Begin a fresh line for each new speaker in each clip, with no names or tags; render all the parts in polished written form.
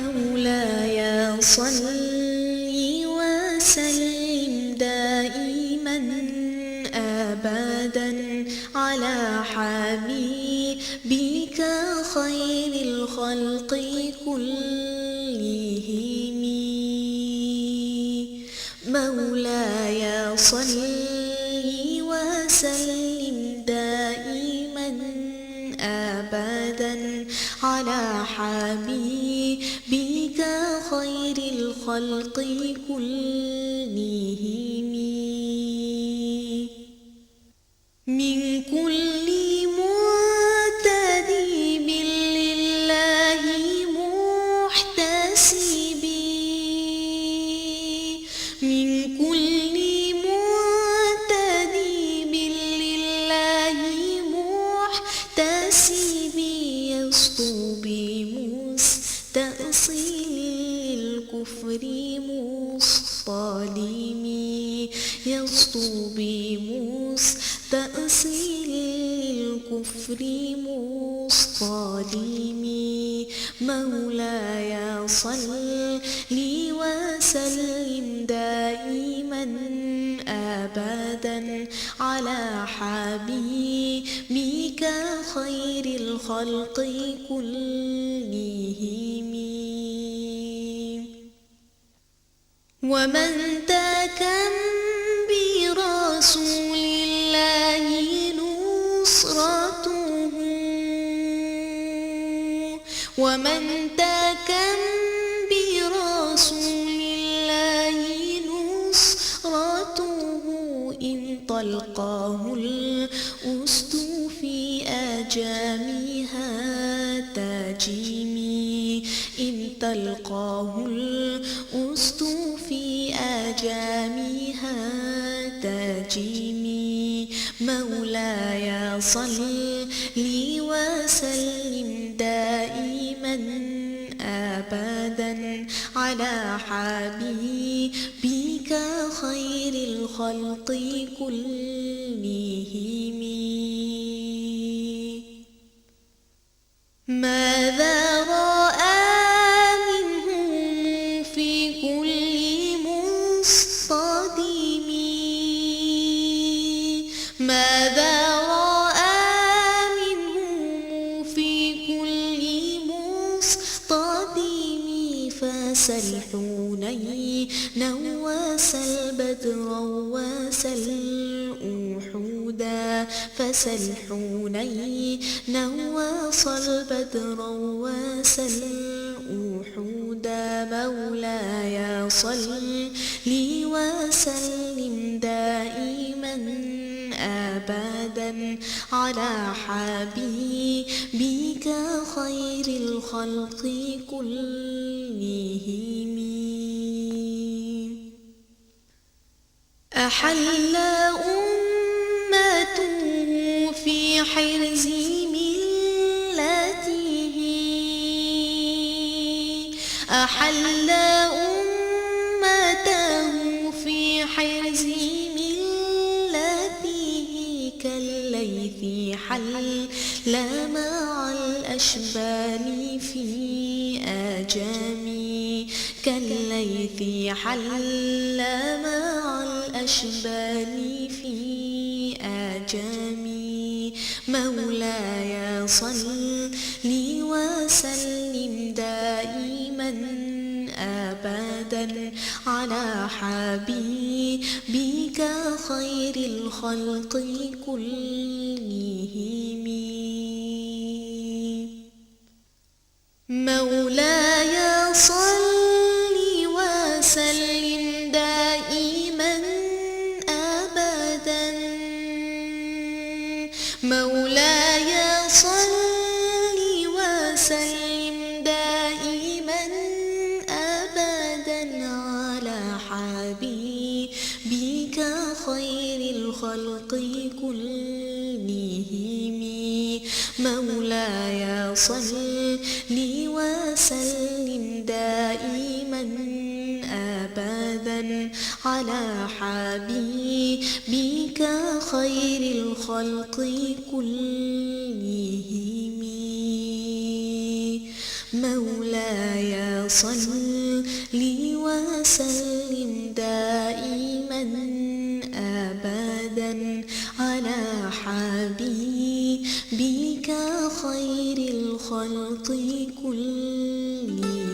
مولاي صل وسلم دائما أبدا على حبيبك خير الخلق كلهم. مولاي صل وسلم دائما أبدا على حبيبك خير الخلق كلهم. من كل معتدي لله محتسب، من كل معتدي لله محتسب، يسطو بمستأصل الكفر مصطدم، يسطو بمستأصل الكفر مصطدم. مولاي صل وسلم دائما أبدا على حبيبك خير الخلق كلهم. ومن تكن برسول الله نصرته، ومن تكن برسول الله نصرته، إن طلقاه الأسد في أجامها تجيمي، إن تلقاه الأسد في أجامها تجيمي. مولاي صل وسلم دائما أبدا على حبيبك خير الخلق كلهم. ماذا رأى منهم في كل مصطدم، ماذا رأى منهم في كل مصطدم. فسل حنينا وسل بدرا وسل أحدا، فسل حنينا وسل بدرا وسل أحدا. مولاي صل وسلم دائما أبدا على حبيبك خير الخلق كلهم. أحل أمته في حرز ملته، أحل أمته في حرز ملته، كالليث حل مع الأشبال في أجامي، كالليث حل مع الأشبال في أجامي. مولاي صل وسلم دائما أبدا على حبيبك خير الخلق كلهم. مولاي صل وسلم دائما أبدا، مولاي صل وسلم دائما أبدا على حبيبك خير الخلق كلهم. مولاي صل وسلم دائما أبدا على حبيبك خير الخلق كلهم. مولاي صل وسلم دائما أبدا على حبيبك خير الخلق كلهم.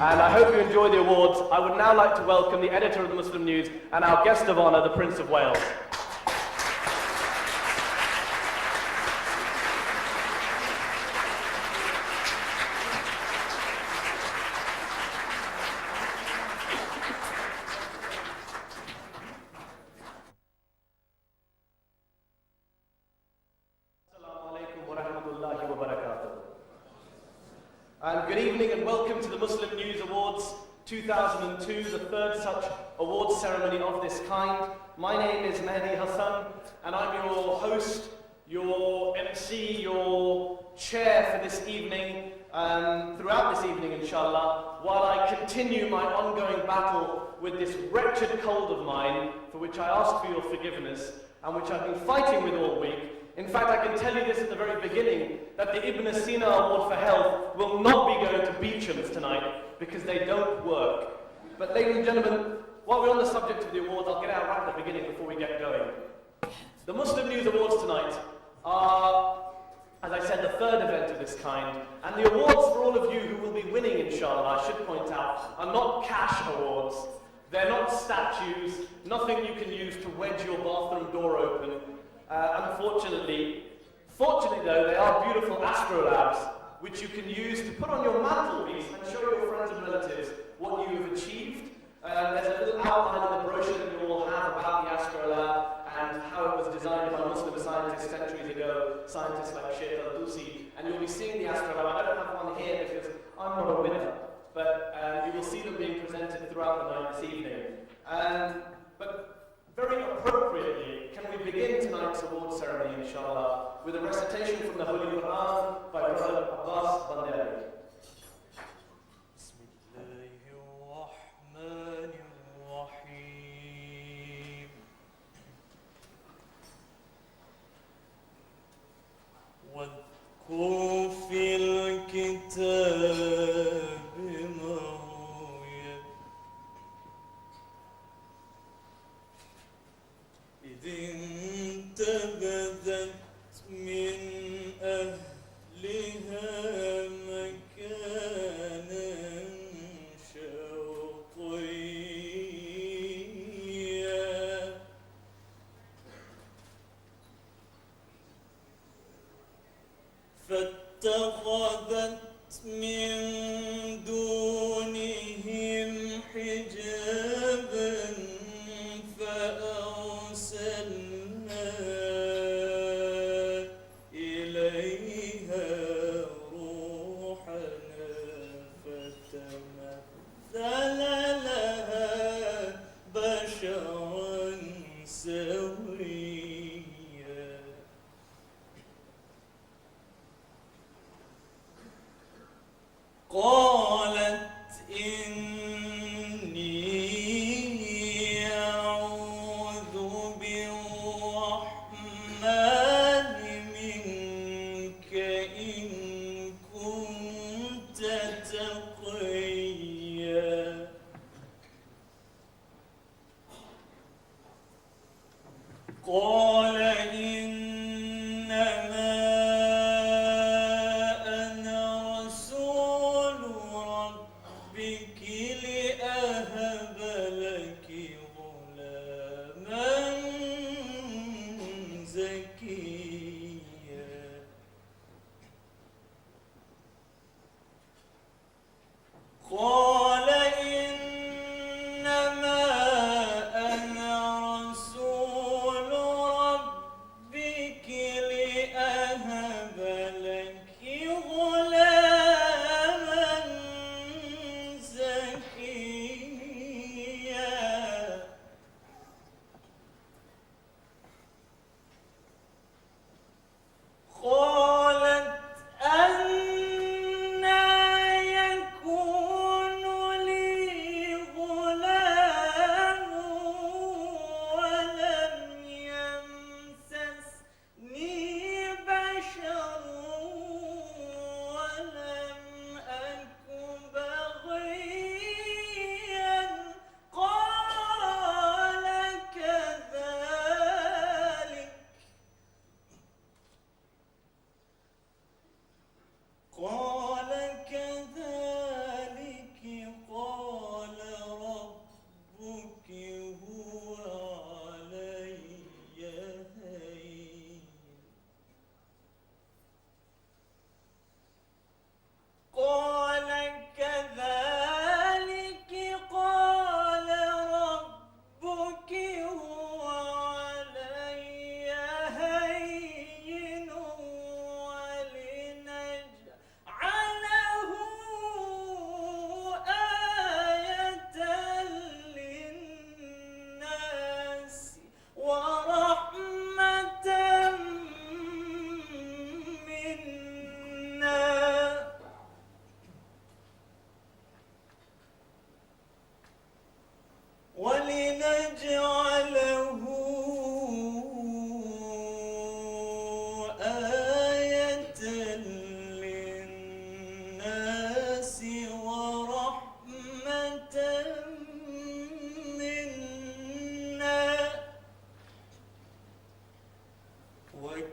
and I hope you enjoy the awards. I would now like to welcome the editor of the Muslim News and our guest of honour, the Prince of Wales. And good evening and welcome to the Muslim News Awards 2002, the third such awards ceremony of this kind. My name is Mehdi Hassan and I'm your host, your MC, your chair for this evening, throughout this evening inshallah, while I continue my ongoing battle with this wretched cold of mine, for which I ask for your forgiveness and which I've been fighting with all week. In fact, I can tell you this at the very beginning, that the Ibn Sina Award for Health will not be going to Beecham's tonight, because they don't work. But ladies and gentlemen, while we're on the subject of the awards, I'll get out right at the beginning before we get going. The Muslim News Awards tonight are, as I said, the third event of this kind, and the awards for all of you who will be winning, inshallah, I should point out, are not cash awards. They're not statues, nothing you can use to wedge your bathroom door open. Fortunately though, they are beautiful astrolabes, which you can use to put on your mantelpiece and show your friends and relatives what you have achieved. There's a little outline in the brochure that you all have about the astrolabe and how it was designed by Muslim scientists centuries ago, scientists like Sheikh al-Dusi, and you'll be seeing the astrolabe. I don't have one here because I'm not a winner, but you will see them being presented throughout the night this evening. But very appropriately, can we begin tonight's award ceremony, inshallah, with a recitation from the Holy Quran by Brother Abbas Bandari.
واذكر في الكتاب انتبذت من أهلها مكانا شرقيا فاتخذت من دونهم حجابا فأرسلنا إليها روحنا فتمثل لها بشرا سويا قالت إني أعوذ بالرحمن منك إن كنت تقيا قال إنما أنا رسول ربك لأهب لك غلاما زكيا قال إنما أنا رسول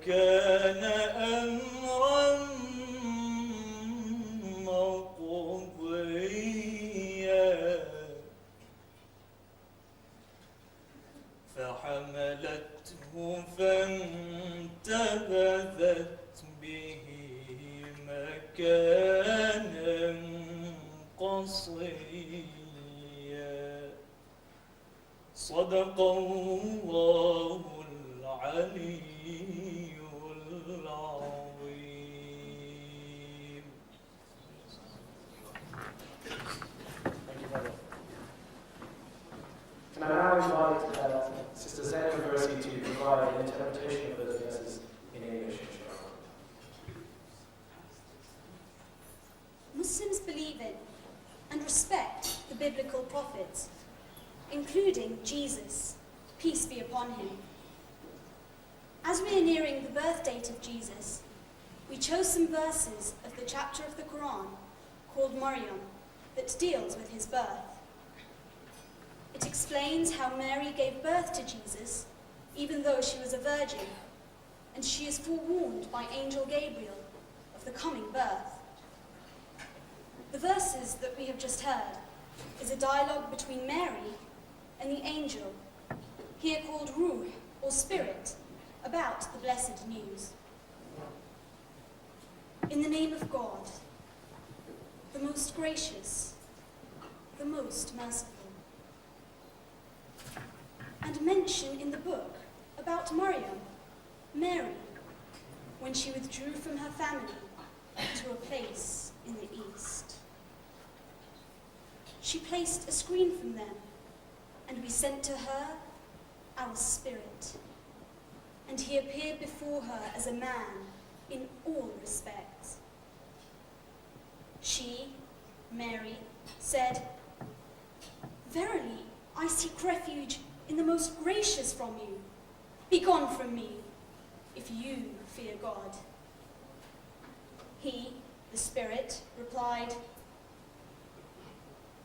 وكان أمرا مقضيا فحملته فانتبذت به مكانا قصيا صدق الله العلي العظيم.
Thank you, brother. Can I now invite Sister Zainab Versi to provide an interpretation of those verses in English, inshallah.
Muslims believe in and respect the biblical prophets, including Jesus, peace be upon him. As we are nearing the birth date of Jesus, we chose some verses of the chapter of the Quran called Maryam that deals with his birth. It explains how Mary gave birth to Jesus even though she was a virgin, and she is forewarned by Angel Gabriel of the coming birth. The verses that we have just heard is a dialogue between Mary and the angel, here called Ruh, or Spirit, about the blessed news. In the name of God, the most gracious, the most merciful. And mention in the book about Maryam, Mary, when she withdrew from her family to a place in the east. She placed a screen from them, and we sent to her our Spirit. And he appeared before her as a man in all respects. She, Mary, said, "Verily, I seek refuge in the most gracious from you. Begone from me, if you fear God." He, the Spirit, replied,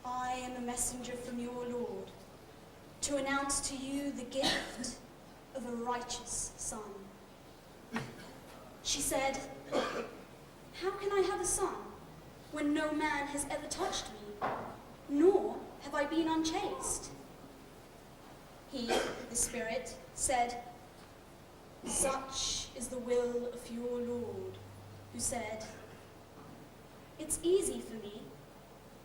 "I am a messenger from your Lord, to announce to you the gift of a righteous son." She said, "How can I have a son when no man has ever touched me, nor have I been unchaste?" He, the Spirit, said, "Such is the will of your Lord, who said, 'It's easy for me,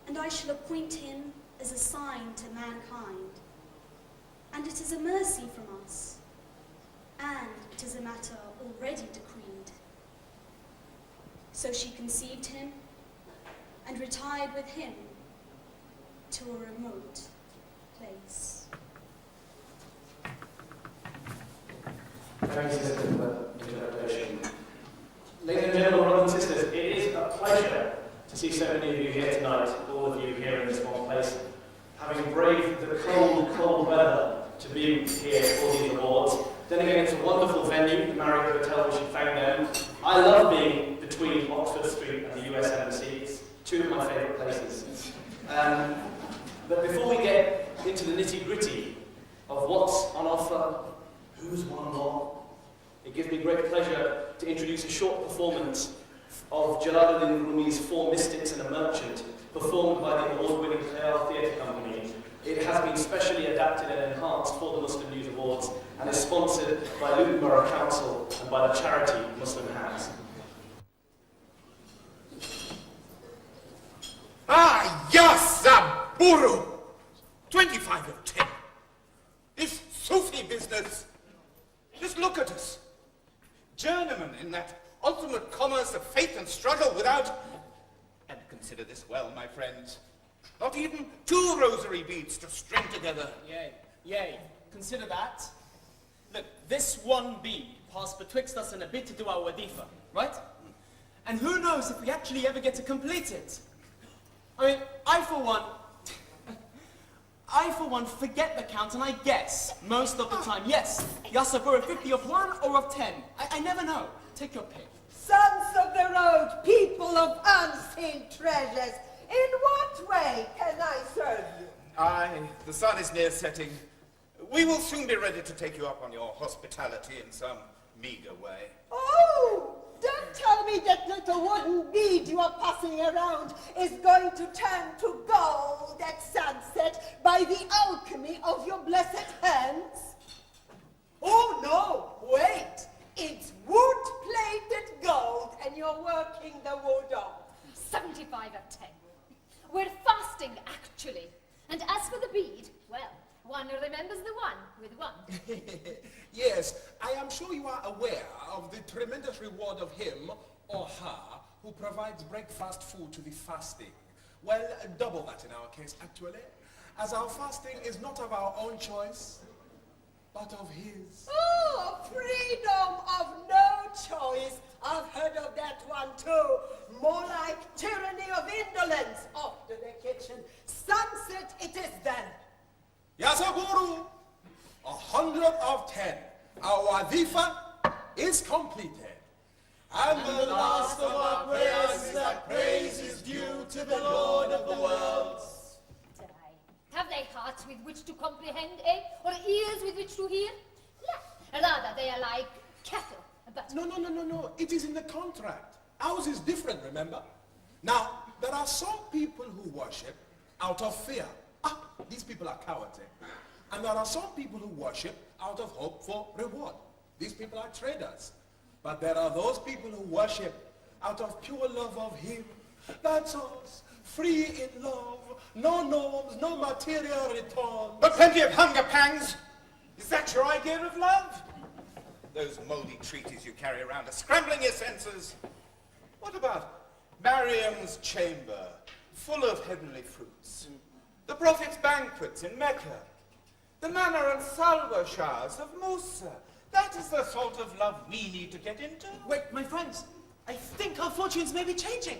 and I shall appoint him as a sign to mankind. And it is a mercy from us, and it is a matter already decreed.' So she conceived him and retired with him to a remote place."
Thank you, Sister, for that interpretation. Ladies and gentlemen, brothers and sisters, it is a pleasure to see so many of you here tonight, all of you here in this one place, having braved the cold, cold weather to be here for these awards. Then again, it's a wonderful venue, the Marriott Hotel, we should thank them. I love being between Oxford Street and the US Embassy. It's two of my favourite places. But before we get into the nitty-gritty of what's on offer, who's won what, it gives me great pleasure to introduce a short performance of Jalaluddin Rumi's Four Mystics and a Merchant, performed by the award-winning Khayal Theatre Company. It has been specially adapted and enhanced for the Muslim News Awards and is sponsored by Luton Borough Council and by the charity Muslim Hands.
Ah, yes, Zaburu! 25 of 10. This Sufi business. Just look at us. Journeymen in that ultimate commerce of faith and struggle without... And consider this well, my friends. Not even 2 rosary beads to string together.
Yea, consider that. Look, this one bead passed betwixt us in a bid to do our wadifa, right? And who knows if we actually ever get to complete it? I mean, I for one forget the count, and I guess most of the time, yes, Yasabur 50 of 1 or of 10. I never know. Take your pick.
Sons of the road, people of unseen treasures, in what way can I serve you?
Aye, the sun is near setting. We will soon be ready to take you up on your hospitality in some meager way.
Oh, don't tell me that little wooden bead you are passing around is going to turn to gold at sunset by the alchemy of your blessed hands. Oh, no, wait. It's wood-plated gold, and you're working the wood off.
75 of 10. We're fasting, actually. And as for the bead, well, one remembers the one with one.
Yes, I am sure you are aware of the tremendous reward of him or her who provides breakfast food to the fasting. Well, double that in our case, actually, as our fasting is not of our own choice, but of his.
Oh, freedom of no choice. I've heard of that one too. More like tyranny of indolence. Off to the kitchen. Sunset it is then.
Yasa Guru, 100 of 10. Our wadhifa is completed. And the last of our prayers is that praise is due to the Lord of the worlds.
Have they hearts with which to comprehend, eh? Or ears with which to hear? Yeah. Rather, they are like cattle. But
No. It is in the contract. Ours is different, remember? Now, there are some people who worship out of fear. These people are cowards, eh? And there are some people who worship out of hope for reward. These people are traders. But there are those people who worship out of pure love of him. That's us. Free in love. No norms, no material returns.
But plenty of hunger pangs. Is that your idea of love? Those mouldy treaties you carry around are scrambling your senses. What about Mariam's chamber, full of heavenly fruits? The prophet's banquets in Mecca? The manna and salwa showers of Musa? That is the sort of love we need to get into.
Wait, my friends, I think our fortunes may be changing.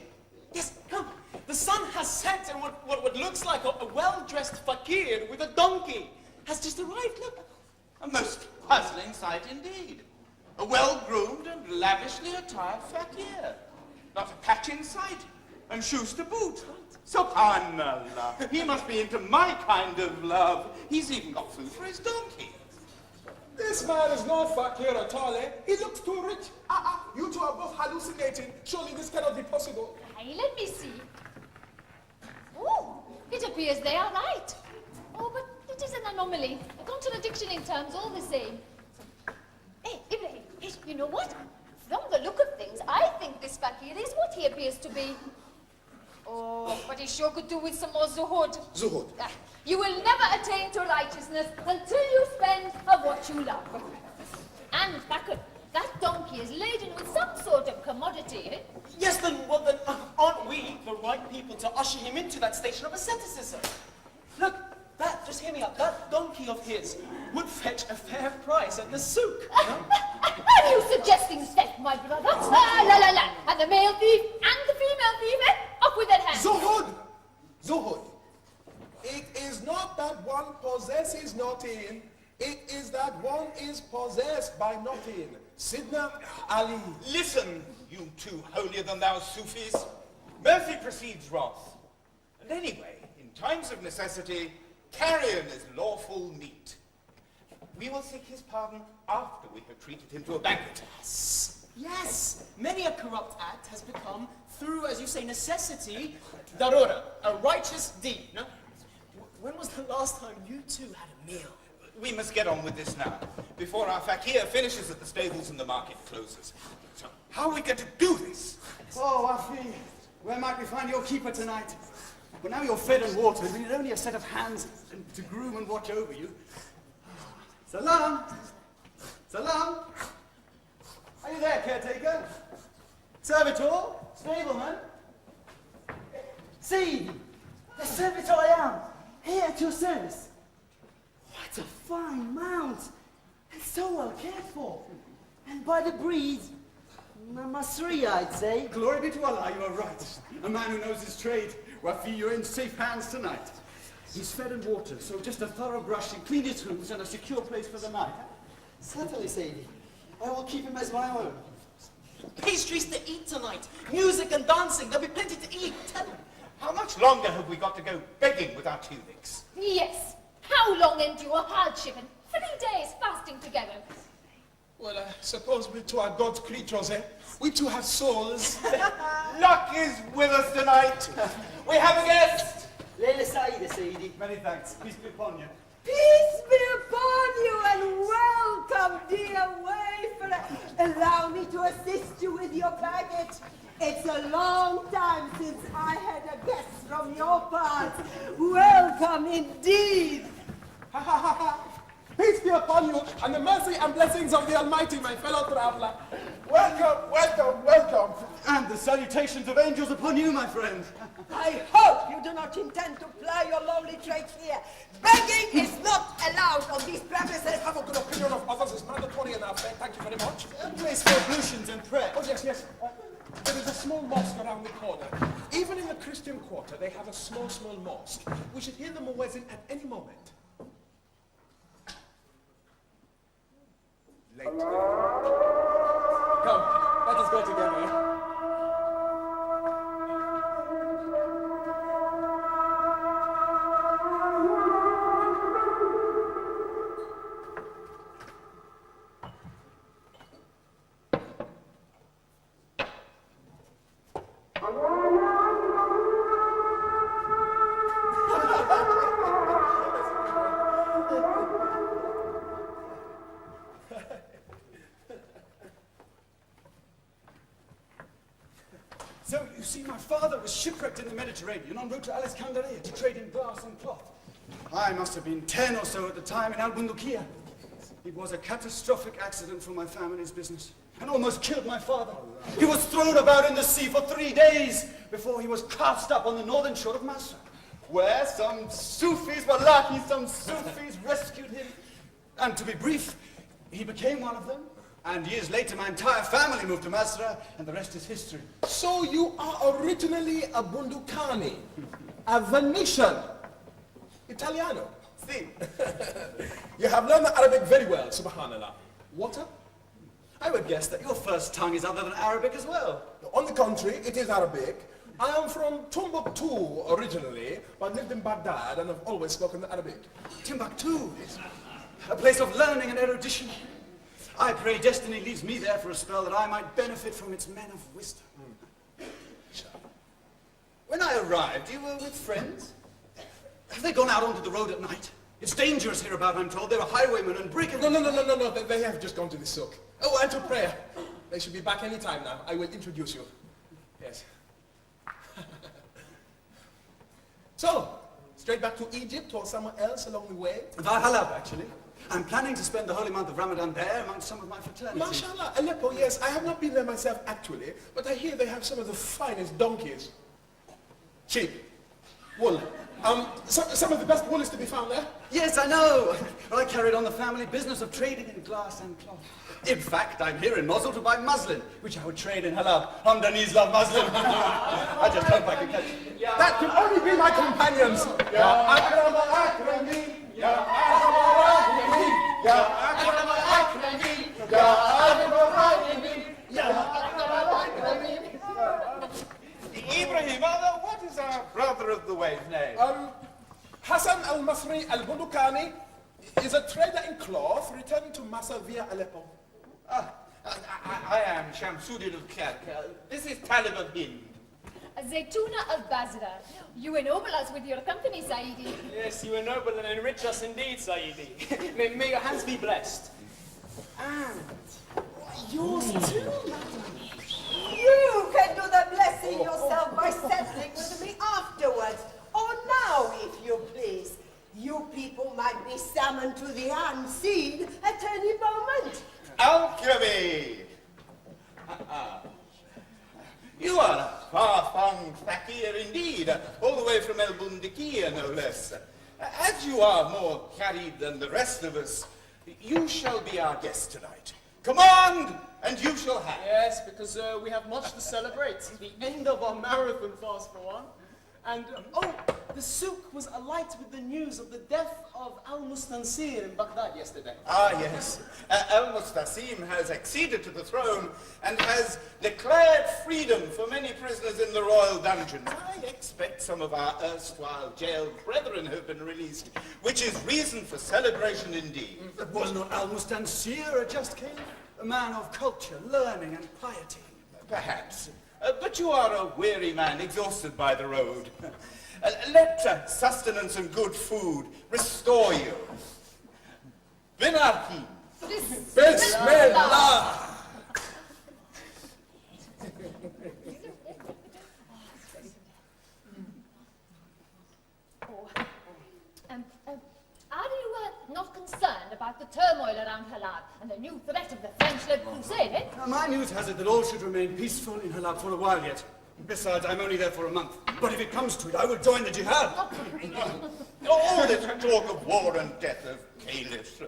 Yes, come. The sun has set and what looks like a well-dressed fakir with a donkey has just arrived. Look.
A most puzzling sight indeed. A well-groomed and lavishly attired fakir. Not a patch in sight, and shoes to boot. Subhanallah. He must be into my kind of love. He's even got food for his donkey.
This man is not fakir at all, eh? He looks too rich. You two are both hallucinating. Surely this cannot be possible.
hey, let me see. Oh, it appears they are right. Oh, but it is an anomaly. A contradiction in terms all the same. Hey, Ibrahim, hey, you know what? From the look of things, I think this fakir is what he appears to be. Oh, but he sure could do with some more zuhud.
Zuhud.
You will never attain to righteousness until you spend of what you love. And, Fakir, that donkey is laden with some sort of commodity, eh?
Yes, then aren't we the right people to usher him into that station of asceticism? Look, just hear me out, that donkey of his would fetch a fair price at the souk.
Are you suggesting theft, my brother? La. And the male thief and the female thief, eh? Up with that hand.
Zuhud. It is not that one possesses nothing. It is that one is possessed by nothing. Sidna Ali.
Listen, you two holier-than-thou Sufis. Mercy precedes wrath. And anyway, in times of necessity, carrion is lawful meat. We will seek his pardon after we have treated him to a banquet.
Yes, many a corrupt act has become, through, as you say, necessity, darura, a righteous deed, no? When was the last time you two had a meal?
We must get on with this now, before our fakir finishes at the stables and the market closes. So, how are we going to do this?
Oh, Afi, where might we find your keeper tonight? Well, now you're fed and watered, we need only a set of hands to groom and watch over you. Salam! Salam! Are you there, caretaker? Servitor? Stableman? See, the servitor I am, here at your service. What a fine mount, and so well cared for. And by the breed, Masri, I'd say. Glory be to Allah, you are right. A man who knows his trade. Wafi, you're in safe hands tonight. He's fed and watered, so just a thorough brushing, cleaned his hooves, and a secure place for the night.
Certainly, Sadie. I will keep him as my own.
Pastries to eat tonight, music and dancing, there'll be plenty to eat, tell him.
How much longer have we got to go begging with our tunics?
Yes. How long endure hardship and 3 days fasting together?
Well,
suppose we too are God's creatures, eh? We too have souls.
Luck is with us tonight. We have a guest.
Leila Saida, Saidi.
Many thanks. Peace be upon you.
Peace be upon you and welcome, dear wafer. Allow me to assist you with your baggage. It's a long time since I had a guest from your parts. Welcome indeed.
Ha ha ha ha. Peace be upon you and the mercy and blessings of the Almighty, my fellow traveler.
Welcome, welcome, welcome. And the salutations of angels upon you, my friend.
I hope you do not intend to ply your lowly trade here. Begging is not allowed on these premises.
Have a good opinion of others is mandatory enough, eh? Thank you very much.
A place for ablutions and prayer.
Oh, yes, yes. There is a small mosque around the corner. Even in the Christian quarter, they have a small mosque. We should hear the muezzin at any moment. Late. Come, let us go together.
So, you see, my father was shipwrecked in the Mediterranean en route to Alexandria to trade in glass and cloth. I must have been 10 or so at the time in Al-Bundukiya. It was a catastrophic accident for my family's business and almost killed my father. He was thrown about in the sea for 3 days before he was cast up on the northern shore of Masra, where some Sufis, wallahi, some Sufis rescued him. And to be brief, he became one of them. And years later, my entire family moved to Masra, and the rest is history.
So you are originally a Bunducani, a Venetian, Italiano.
See,
You have learned the Arabic very well, subhanallah. Water?
I would guess that your first tongue is other than Arabic as well.
On the contrary, it is Arabic. I am from Timbuktu originally, but lived in Baghdad and have always spoken Arabic.
Timbuktu is a place of learning and erudition. I pray destiny leaves me there for a spell that I might benefit from its men of wisdom. When I arrived, you were with friends? Have they gone out onto the road at night? It's dangerous hereabout, I'm told. There are highwaymen and brigands.
No. They have just gone to the souk. Oh, and to prayer. They should be back any time now. I will introduce you. Yes. So, straight back to Egypt or somewhere else along the way?
Halab, actually. I'm planning to spend the holy month of Ramadan there amongst some of my fraternity.
Mashallah, Aleppo, yes. I have not been there myself, actually, but I hear they have some of the finest donkeys. Sheep. Wool. Some of the best wool is to be found there.
Yes, I know. I carried on the family business of trading in glass and cloth. In fact, I'm here in Mosul to buy muslin, which I would trade in Halab. Hamdanis love muslin. I just hope I can catch it.
That can only be my companions. Ya Akram al-Akramin, Ya Akram al-Rahimin, Ya Akram al-Akramin, Ya Akram al-Rahimin, Ya Akram al-Akramin.
Ibrahim, what is our brother of the way's name?
Hassan al-Masri al-Bunducani is a trader in cloth returning to Masa via Aleppo.
I am Shamsuddin al-Khalq. This is Talib of Hind.
Zaytuna of Basra. You ennoble us with your company, Saidi.
Yes, you ennoble and enrich us indeed, Saidi. May your hands be blessed.
And yours too, madam. You can do the blessing yourself by settling with me afterwards. Or now, if you please. You people might be summoned to the unseen at any moment.
Al-Kabi! You are a far-flung fakir indeed, all the way from El-Bundikia, no less. As you are more carried than the rest of us, you shall be our guest tonight. Command, and you shall have.
Yes, because we have much to celebrate. The end of our marathon fast, for one. And, the souk was alight with the news of the death of Al-Mustansir in Baghdad yesterday.
Ah, yes. Al-Mustasim has acceded to the throne and has declared freedom for many prisoners in the royal dungeons. I expect some of our erstwhile jailed brethren have been released, which is reason for celebration indeed.
Was not Al-Mustansir a just king?
man of culture, learning, and piety.
Perhaps. But you are a weary man, exhausted by the road. Let sustenance and good food restore you. Binarhim.
Bismillah!
Are you not concerned about the turmoil around Halab and the new threat of the French-led crusade, eh?
My news has it that all should remain peaceful in Halab for a while yet. Besides, I'm only there for a month. But if it comes to it, I will join the jihad.
All this talk of war and death of caliphs.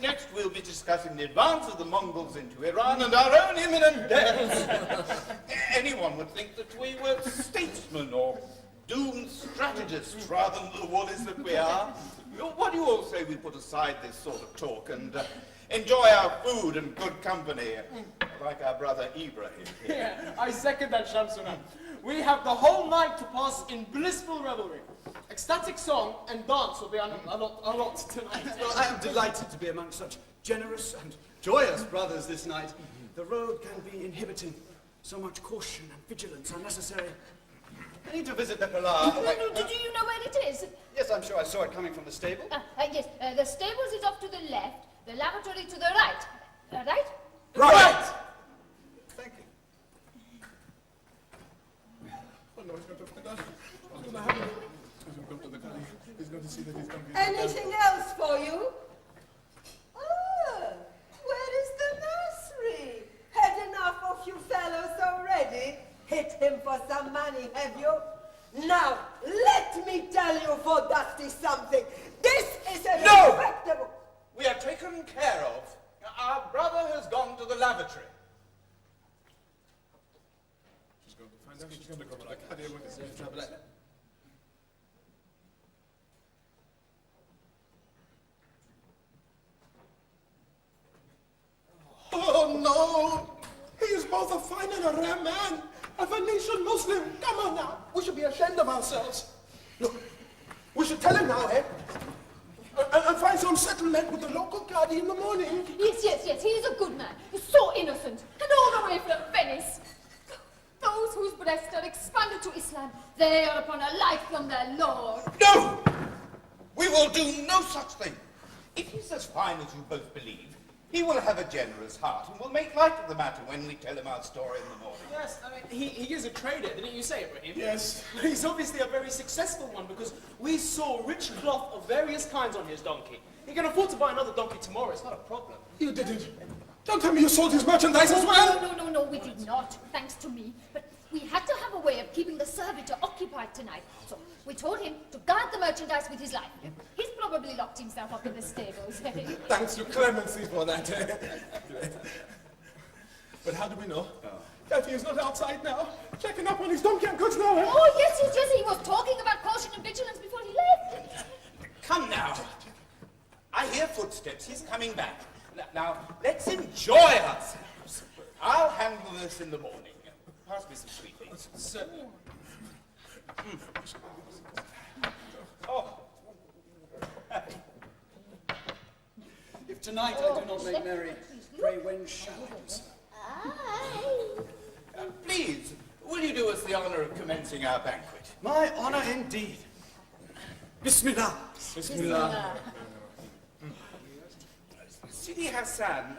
Next we'll be discussing the advance of the Mongols into Iran and our own imminent death. Anyone would think that we were statesmen or doomed strategists rather than the woolies that we are. What do you all say we put aside this sort of talk and enjoy our food and good company, like our brother Ibrahim here?
Yeah, I second that, Shamsunan. We have the whole night to pass in blissful revelry. Ecstatic song and dance will be a lot tonight.
Well, I am delighted to be among such generous and joyous brothers this night. The road can be inhibiting. So much caution and vigilance are necessary.
I need to visit the Pilar.
Do you know where it is?
Yes, I'm sure I saw it coming from the stable.
Yes, the stables is off to the left, the lavatory to the right. Right?
Right!
Thank you. Oh no, he's going to find out. What's going to happen? He's going to come to the galley. He's going to see that he's going to be...
Anything else for you? Oh, where is the nursery? Had enough of you fellows already? Hit him for some money, have you? Now, let me tell you for Dusty something. This is a respectable...
We are taken care of. Our brother has gone to the lavatory.
She's going to find out. She's going to go to the galley when it's in trouble. Oh no! He is both a fine and a rare man. A Venetian Muslim. Come on now. We should be ashamed of ourselves. Look, we should tell him now, eh? And find some settlement with the local Qadi in the morning.
Yes, he is a good man. He's so innocent. And all the way from Venice. Those whose breasts are expanded to Islam, they are upon a life from their Lord.
No! We will do no such thing. If he's as fine as you both believe, he will have a generous heart and will make light of the matter when we tell him our story in the morning.
Yes, I mean, he is a trader, didn't you say, Ibrahim?
Yes.
He's obviously a very successful one because we saw rich cloth of various kinds on his donkey. He can afford to buy another donkey tomorrow, it's not a problem.
You didn't. Don't tell me you sold his merchandise as well.
No, we did not, thanks to me. But we had to have a way of keeping the servitor occupied tonight. So we told him to guard the merchandise with his life. He's probably locked himself up in the stables.
Thanks to clemency for that. But how do we know that he is not outside now, checking up on his donkey and goods now?
Oh, yes, he was talking about caution and vigilance before he left.
Come now. I hear footsteps. He's coming back. Now, let's enjoy ourselves. I'll handle this in the morning. Pass me some sweetmeats.
Certainly.
Oh.
If tonight I do not make merry, pray when shall I do so?
Please, will you do us the honor of commencing our banquet?
My honor indeed. Bismillah.
Bismillah.
Sidi Hassan,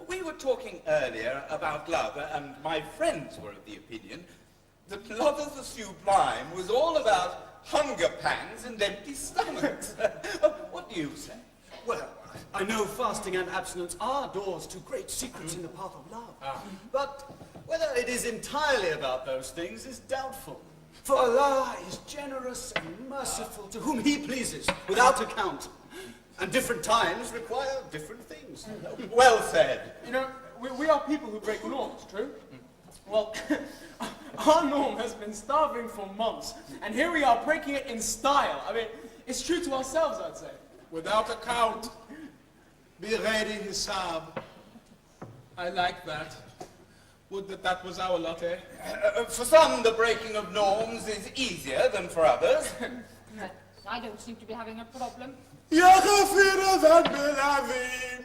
we were talking earlier about love, and my friends were of the opinion that love of the sublime was all about hunger pangs and empty stomachs. What do you say?
Well, I know fasting and abstinence are doors to great secrets in the path of love. But whether it is entirely about those things is doubtful. For Allah is generous and merciful to whom He pleases, without account. And different times require different things.
Well said.
You know, we are people who break norms, true? Well, our norm has been starving for months, and here we are breaking it in style. I mean, it's true to ourselves, I'd say.
Without account. Bighayri hisab. I like that. Would that was our lot, eh?
For some, the breaking of norms is easier than for others.
I don't seem to be having a problem.
Ya Ghafir Dhanbil Azim.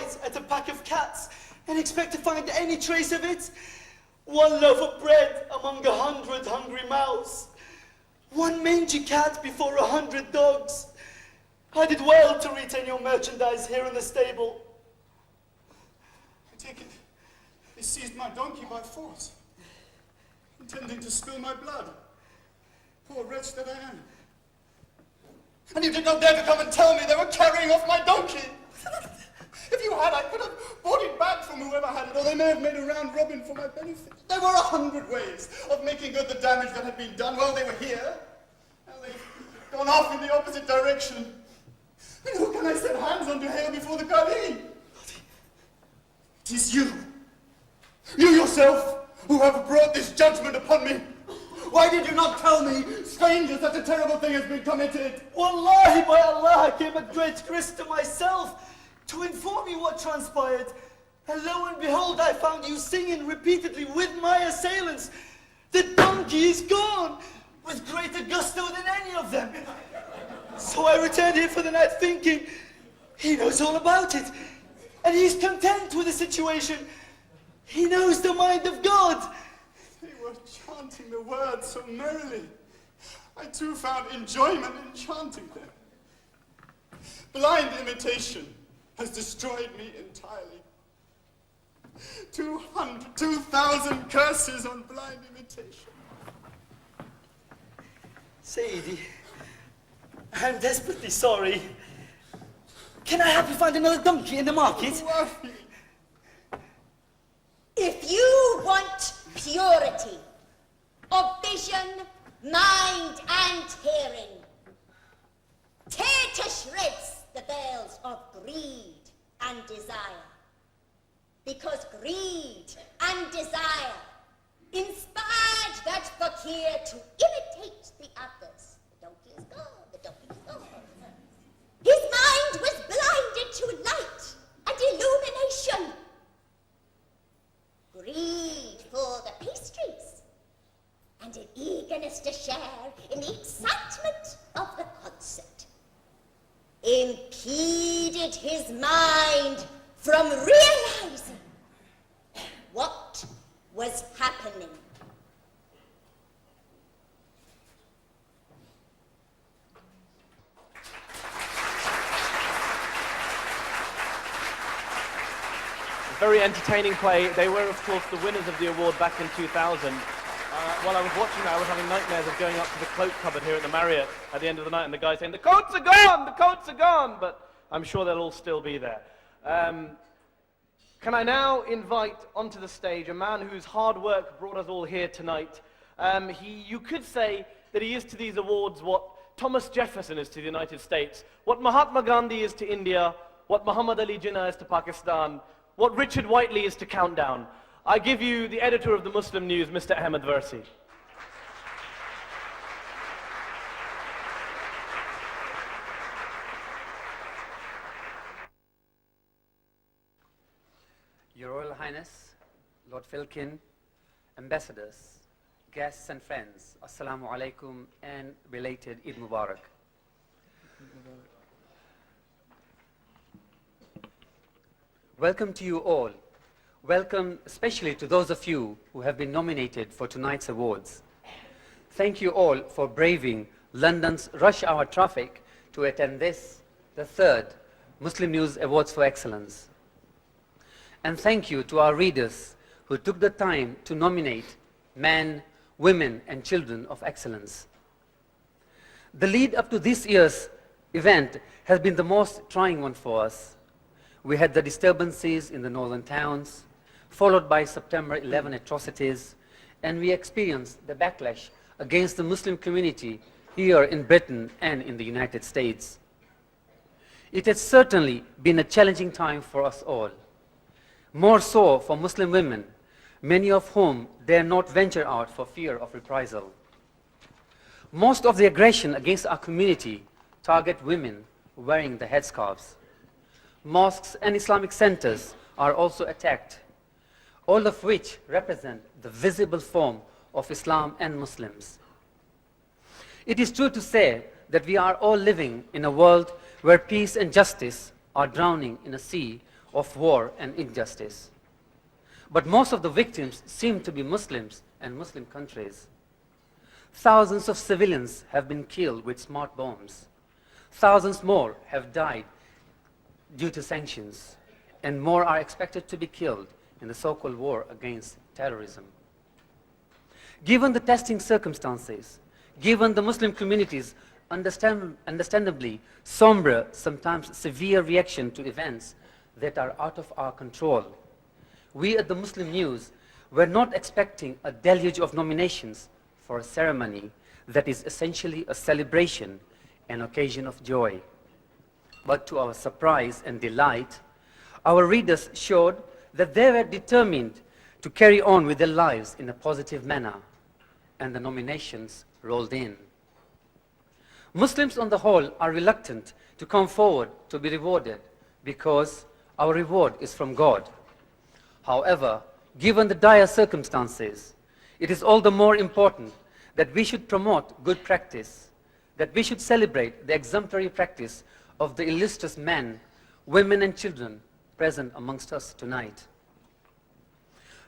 eyes at a pack of cats and expect to find any trace of it? One loaf of bread among 100 hungry mouths. One mangy cat before 100 dogs. I did well to retain your merchandise here in the stable.
I take it they seized my donkey by force, intending to spill my blood. Poor wretch that I am. And you did not dare to come and tell me they were carrying off my donkey. If you had, I could have bought it back from whoever had it, or they may have made a round robin for my benefit. There were 100 ways of making good the damage that had been done while they were here. Now they've gone off in the opposite direction. And who can I set hands on to hail before the Qadi? It is you. You yourself who have brought this judgment upon me. Why did you not tell me, strangers, that a terrible thing has been committed?
Wallahi, by Allah, I came at great risk to myself to inform you what transpired. And lo and behold, I found you singing repeatedly with my assailants. The donkey is gone, with greater gusto than any of them. So I returned here for the night thinking, he knows all about it. And he's content with the situation. He knows the mind of God.
They were chanting the words so merrily. I too found enjoyment in chanting them. Blind imitation has destroyed me entirely. 2,000 curses on blind imitation.
Sayyidi, I'm desperately sorry. Can I help you find another donkey in the market?
If you want purity of vision, mind, and hearing, tear to shreds the veils of greed and desire. Because greed and desire inspired that fakir to imitate the others. The donkey is gone, the donkey is gone. His mind was blinded to light and illumination. Greed for the pastries and an eagerness to share in the excitement of the concert impeded his mind from realizing what was happening.
Very entertaining play. They were, of course, the winners of the award back in 2000. While I was watching that, I was having nightmares of going up to the cloak cupboard here at the Marriott at the end of the night and the guy saying, "The coats are gone! The coats are gone!" But I'm sure they'll all still be there. Can I now invite onto the stage a man whose hard work brought us all here tonight? You could say that he is to these awards what Thomas Jefferson is to the United States, what Mahatma Gandhi is to India, what Muhammad Ali Jinnah is to Pakistan, what Richard Whiteley is to Countdown. I give you the editor of the Muslim News, Mr. Ahmed Versi.
Your Royal Highness, Lord Filkin, ambassadors, guests and friends, Assalamu alaikum and belated Eid Mubarak. Welcome to you all. Welcome especially to those of you who have been nominated for tonight's awards. Thank you all for braving London's rush hour traffic to attend this, the third Muslim News Awards for Excellence. And thank you to our readers who took the time to nominate men, women, and children of excellence. The lead up to this year's event has been the most trying one for us. We had the disturbances in the northern towns, followed by September 11 atrocities, and we experienced the backlash against the Muslim community here in Britain and in the United States. It has certainly been a challenging time for us all, more so for Muslim women, many of whom dare not venture out for fear of reprisal. Most of the aggression against our community target women wearing the headscarves. Mosques and Islamic centers are also attacked, all of which represent the visible form of Islam and Muslims. It is true to say that we are all living in a world where peace and justice are drowning in a sea of war and injustice. But most of the victims seem to be Muslims and Muslim countries. Thousands of civilians have been killed with smart bombs. Thousands more have died due to sanctions, and more are expected to be killed in the so-called war against terrorism. Given the testing circumstances, given the Muslim community's understandably somber, sometimes severe reaction to events that are out of our control, we at the Muslim News were not expecting a deluge of nominations for a ceremony that is essentially a celebration, an occasion of joy. But to our surprise and delight, our readers showed that they were determined to carry on with their lives in a positive manner, and the nominations rolled in. Muslims on the whole are reluctant to come forward to be rewarded because our reward is from God. However, given the dire circumstances, it is all the more important that we should promote good practice, that we should celebrate the exemplary practice of the illustrious men, women and children present amongst us tonight.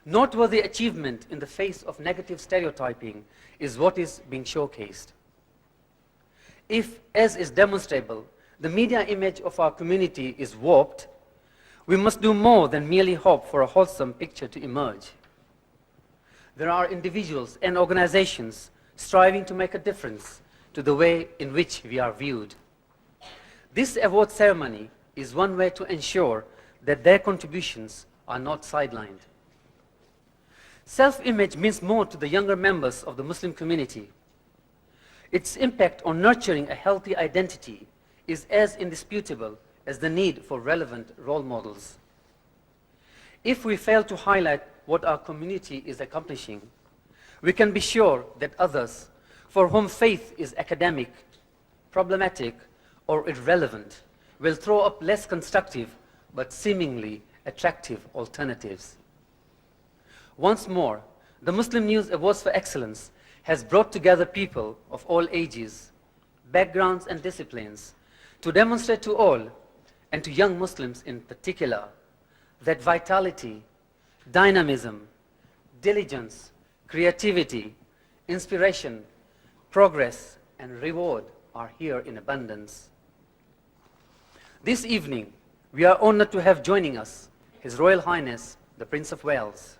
Noteworthy achievement in the face of negative stereotyping is what is being showcased. If, as is demonstrable, the media image of our community is warped, we must do more than merely hope for a wholesome picture to emerge. There are individuals and organizations striving to make a difference to the way in which we are viewed. This award ceremony is one way to ensure that their contributions are not sidelined. Self-image means more to the younger members of the Muslim community. Its impact on nurturing a healthy identity is as indisputable as the need for relevant role models. If we fail to highlight what our community is accomplishing, we can be sure that others, for whom faith is academic, problematic, or irrelevant, will throw up less constructive but seemingly attractive alternatives. Once more, the Muslim News Awards for Excellence has brought together people of all ages, backgrounds and disciplines to demonstrate to all, and to young Muslims in particular, that vitality, dynamism, diligence, creativity, inspiration, progress, and reward are here in abundance. This evening, we are honored to have joining us His Royal Highness, the Prince of Wales.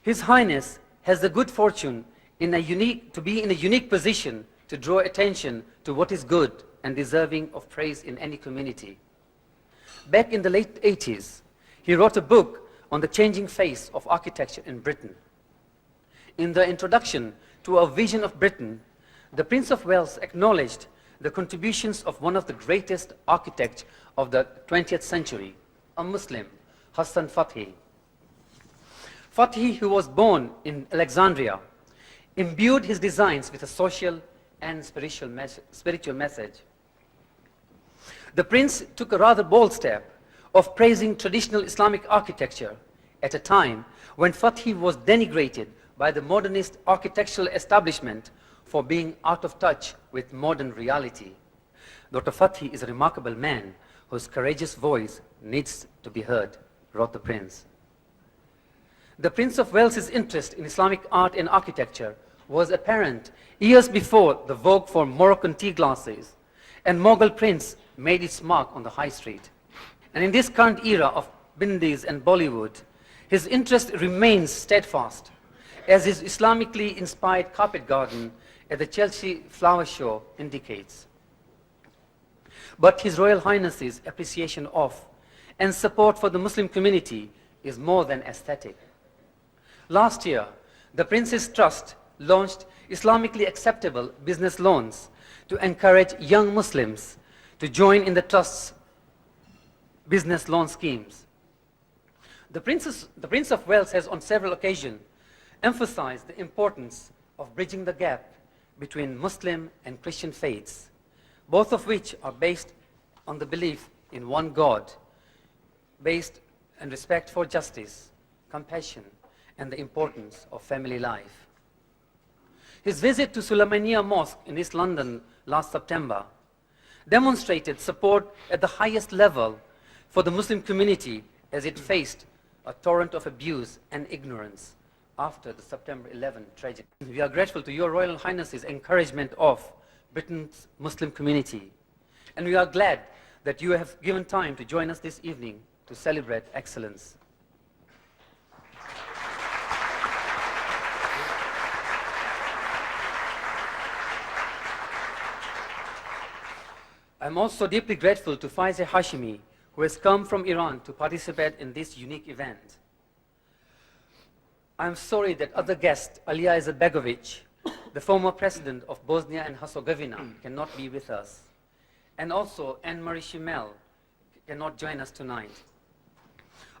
His Highness has the good fortune to be in a unique position to draw attention to what is good and deserving of praise in any community. Back in the late 80s, he wrote a book on the changing face of architecture in Britain. In the introduction to A Vision of Britain, the Prince of Wales acknowledged the contributions of one of the greatest architects of the 20th century, a Muslim, Hassan Fathy. Fathy, who was born in Alexandria, imbued his designs with a social and spiritual message. The prince took a rather bold step of praising traditional Islamic architecture at a time when Fathy was denigrated by the modernist architectural establishment for being out of touch with modern reality. Dr. Fathy is a remarkable man whose courageous voice needs to be heard, wrote the prince. The Prince of Wales's interest in Islamic art and architecture was apparent years before the vogue for Moroccan tea glasses and Mughal prints made its mark on the high street. And in this current era of Bindis and Bollywood, his interest remains steadfast, as his Islamically inspired carpet garden at the Chelsea Flower Show indicates. But His Royal Highness's appreciation of and support for the Muslim community is more than aesthetic. Last year, the Prince's Trust launched Islamically acceptable business loans to encourage young Muslims to join in the Trust's business loan schemes. The Prince of Wales has on several occasions emphasized the importance of bridging the gap between Muslim and Christian faiths, both of which are based on the belief in one God, based on respect for justice, compassion, and the importance of family life. His visit to Sulaymaniyah Mosque in East London last September demonstrated support at the highest level for the Muslim community as it faced a torrent of abuse and ignorance after the September 11 tragedy. We are grateful to Your Royal Highness's encouragement of Britain's Muslim community. And we are glad that you have given time to join us this evening to celebrate excellence. I'm also deeply grateful to Faiz Hashimi, who has come from Iran to participate in this unique event. I'm sorry that other guest, Alija Izetbegovic, the former president of Bosnia and Herzegovina, cannot be with us. And also Anne-Marie Schimmel cannot join us tonight.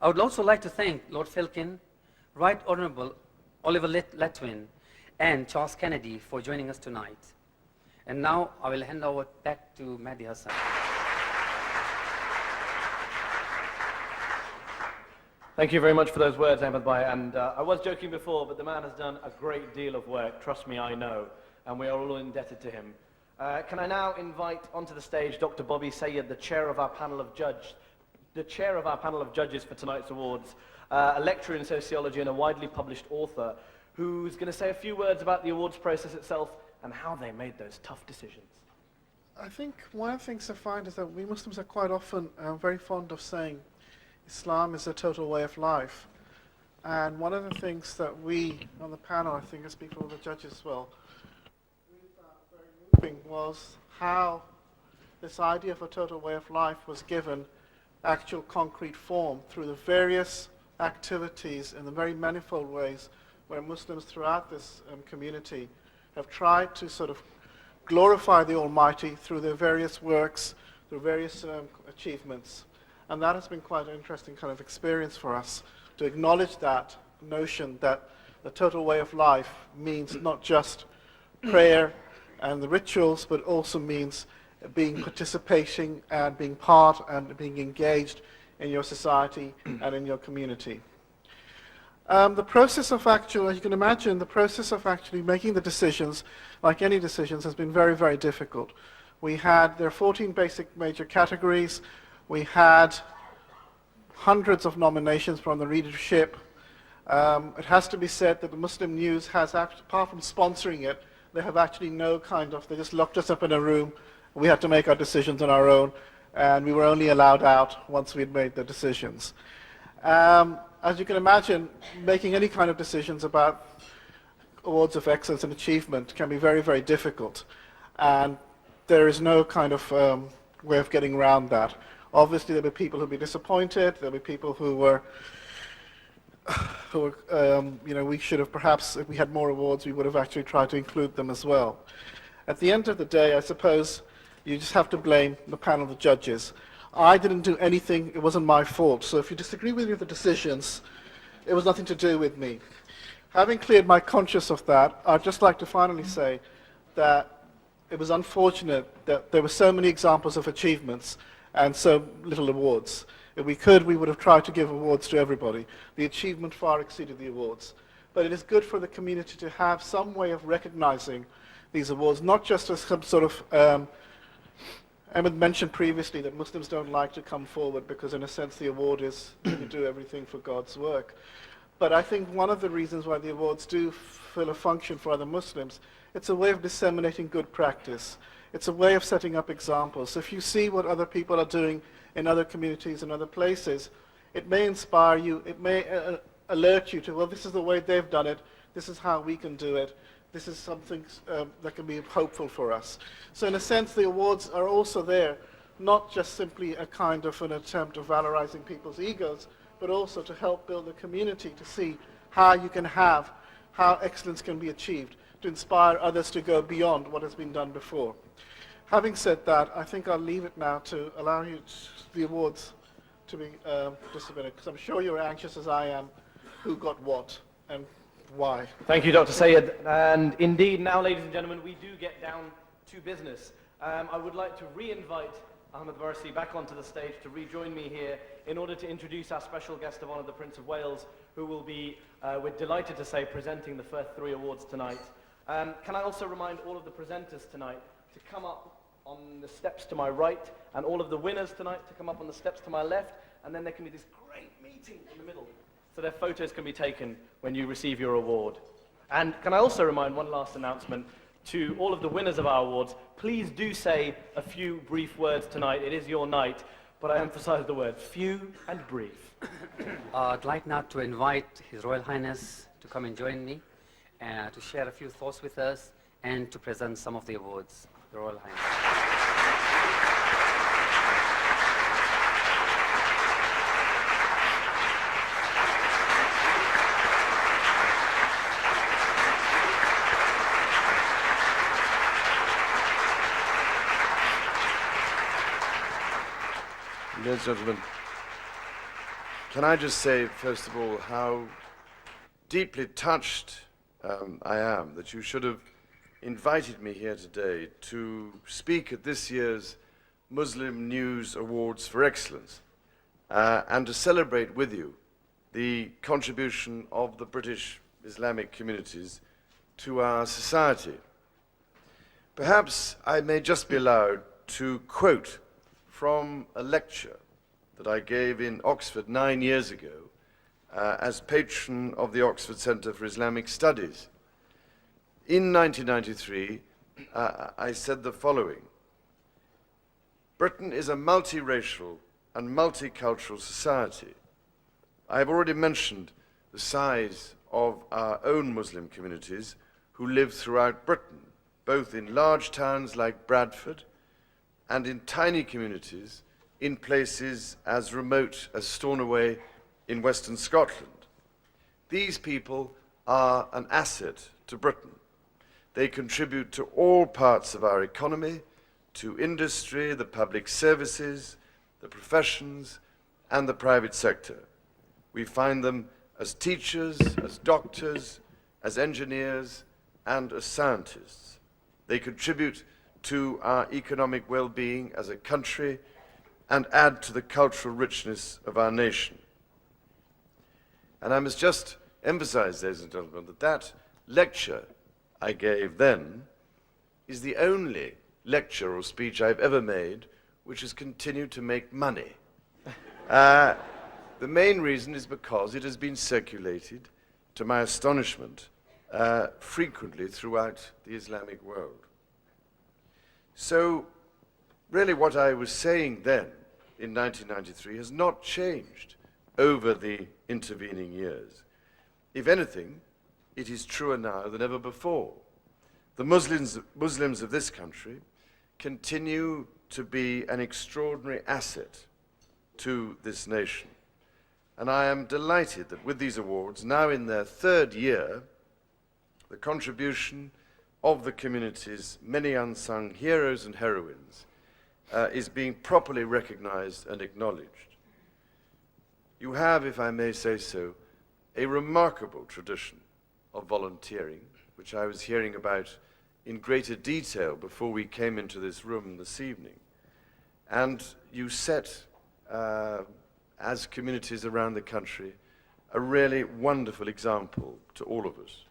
I would also like to thank Lord Filkin, Right Honorable Oliver Letwin, and Charles Kennedy for joining us tonight. And now I will hand over back to Mehdi Hassan.
Thank you very much for those words, Ahmed Bhai. And I was joking before, but the man has done a great deal of work. Trust me, I know. And we are all indebted to him. Can I now invite onto the stage Dr. Bobby Sayed, the chair of our panel of judges for tonight's awards, a lecturer in sociology and a widely published author, who's going to say a few words about the awards process itself and how they made those tough decisions.
I think one of the things I find is that we Muslims are quite often very fond of saying Islam is a total way of life. And one of the things that we on the panel, I think as people of the judges as well, we found very moving was how this idea of a total way of life was given actual concrete form through the various activities in the very manifold ways where Muslims throughout this community have tried to sort of glorify the Almighty through their various works, through various achievements. And that has been quite an interesting kind of experience for us, to acknowledge that notion that the total way of life means not just prayer and the rituals, but also means being participating and being part and being engaged in your society and in your community. The process of actually, as you can imagine, the process of actually making the decisions, like any decisions, has been very, very difficult. There are 14 basic major categories. We had hundreds of nominations from the readership. It has to be said that the Muslim News has, apart from sponsoring it, they have actually they just locked us up in a room. We had to make our decisions on our own, and we were only allowed out once we'd made the decisions. As you can imagine, making any kind of decisions about awards of excellence and achievement can be very, very difficult. And there is no kind of way of getting around that. Obviously, there'll be people who'll be disappointed. There'll be people who were, we should have perhaps, if we had more awards, we would have actually tried to include them as well. At the end of the day, I suppose you just have to blame the panel of judges. I didn't do anything, it wasn't my fault. So if you disagree with me with the decisions, it was nothing to do with me. Having cleared my conscience of that, I'd just like to finally say that it was unfortunate that there were so many examples of achievements and so little awards. If we could, we would have tried to give awards to everybody. The achievement far exceeded the awards. But it is good for the community to have some way of recognizing these awards, not just as some sort of Ahmed mentioned previously that Muslims don't like to come forward because in a sense the award is you do everything for God's work. But I think one of the reasons why the awards do fill a function for other Muslims, it's a way of disseminating good practice. It's a way of setting up examples. So if you see what other people are doing in other communities and other places, it may inspire you, it may alert you to, well, this is the way they've done it, this is how we can do it. This is something that can be hopeful for us. So in a sense, the awards are also there, not just simply a kind of an attempt of valorizing people's egos, but also to help build a community to see how you can how excellence can be achieved, to inspire others to go beyond what has been done before. Having said that, I think I'll leave it now to allow you the awards to be distributed, because I'm sure you're anxious as I am who got what and why.
Thank you, Dr. Sayed. And indeed, now, ladies and gentlemen, we do get down to business. I would like to re-invite Ahmed Warsi back onto the stage to rejoin me here in order to introduce our special guest of honor, the Prince of Wales, who will be, we're delighted to say, presenting the first 3 awards tonight. Can I also remind all of the presenters tonight to come up on the steps to my right, and all of the winners tonight to come up on the steps to my left, and then there can be this great meeting in the middle, so their photos can be taken when you receive your award. And can I also remind one last announcement to all of the winners of our awards, please do say a few brief words tonight. It is your night, but I emphasize the word few and brief.
I'd like now to invite His Royal Highness to come and join me, to share a few thoughts with us, and to present some of the awards. Your Royal Highness.
Ladies and gentlemen, can I just say, first of all, how deeply touched I am that you should have invited me here today to speak at this year's Muslim News Awards for Excellence and to celebrate with you the contribution of the British Islamic communities to our society. Perhaps I may just be allowed to quote from a lecture that I gave in Oxford 9 years ago as patron of the Oxford Centre for Islamic Studies. In 1993, I said the following: Britain is a multiracial and multicultural society. I have already mentioned the size of our own Muslim communities who live throughout Britain, both in large towns like Bradford and in tiny communities in places as remote as Stornoway in Western Scotland. These people are an asset to Britain. They contribute to all parts of our economy, to industry, the public services, the professions, and the private sector. We find them as teachers, as doctors, as engineers, and as scientists. They contribute to our economic well-being as a country and add to the cultural richness of our nation. And I must just emphasize, ladies and gentlemen, that that lecture I gave then is the only lecture or speech I've ever made which has continued to make money. The main reason is because it has been circulated, to my astonishment, frequently throughout the Islamic world. So, really what I was saying then, in 1993, has not changed over the intervening years. If anything, it is truer now than ever before. The Muslims of this country continue to be an extraordinary asset to this nation. And I am delighted that with these awards, now in their third year, the contribution of the community's many unsung heroes and heroines is being properly recognized and acknowledged. You have, if I may say so, a remarkable tradition of volunteering, which I was hearing about in greater detail before we came into this room this evening. And you set, as communities around the country, a really wonderful example to all of us.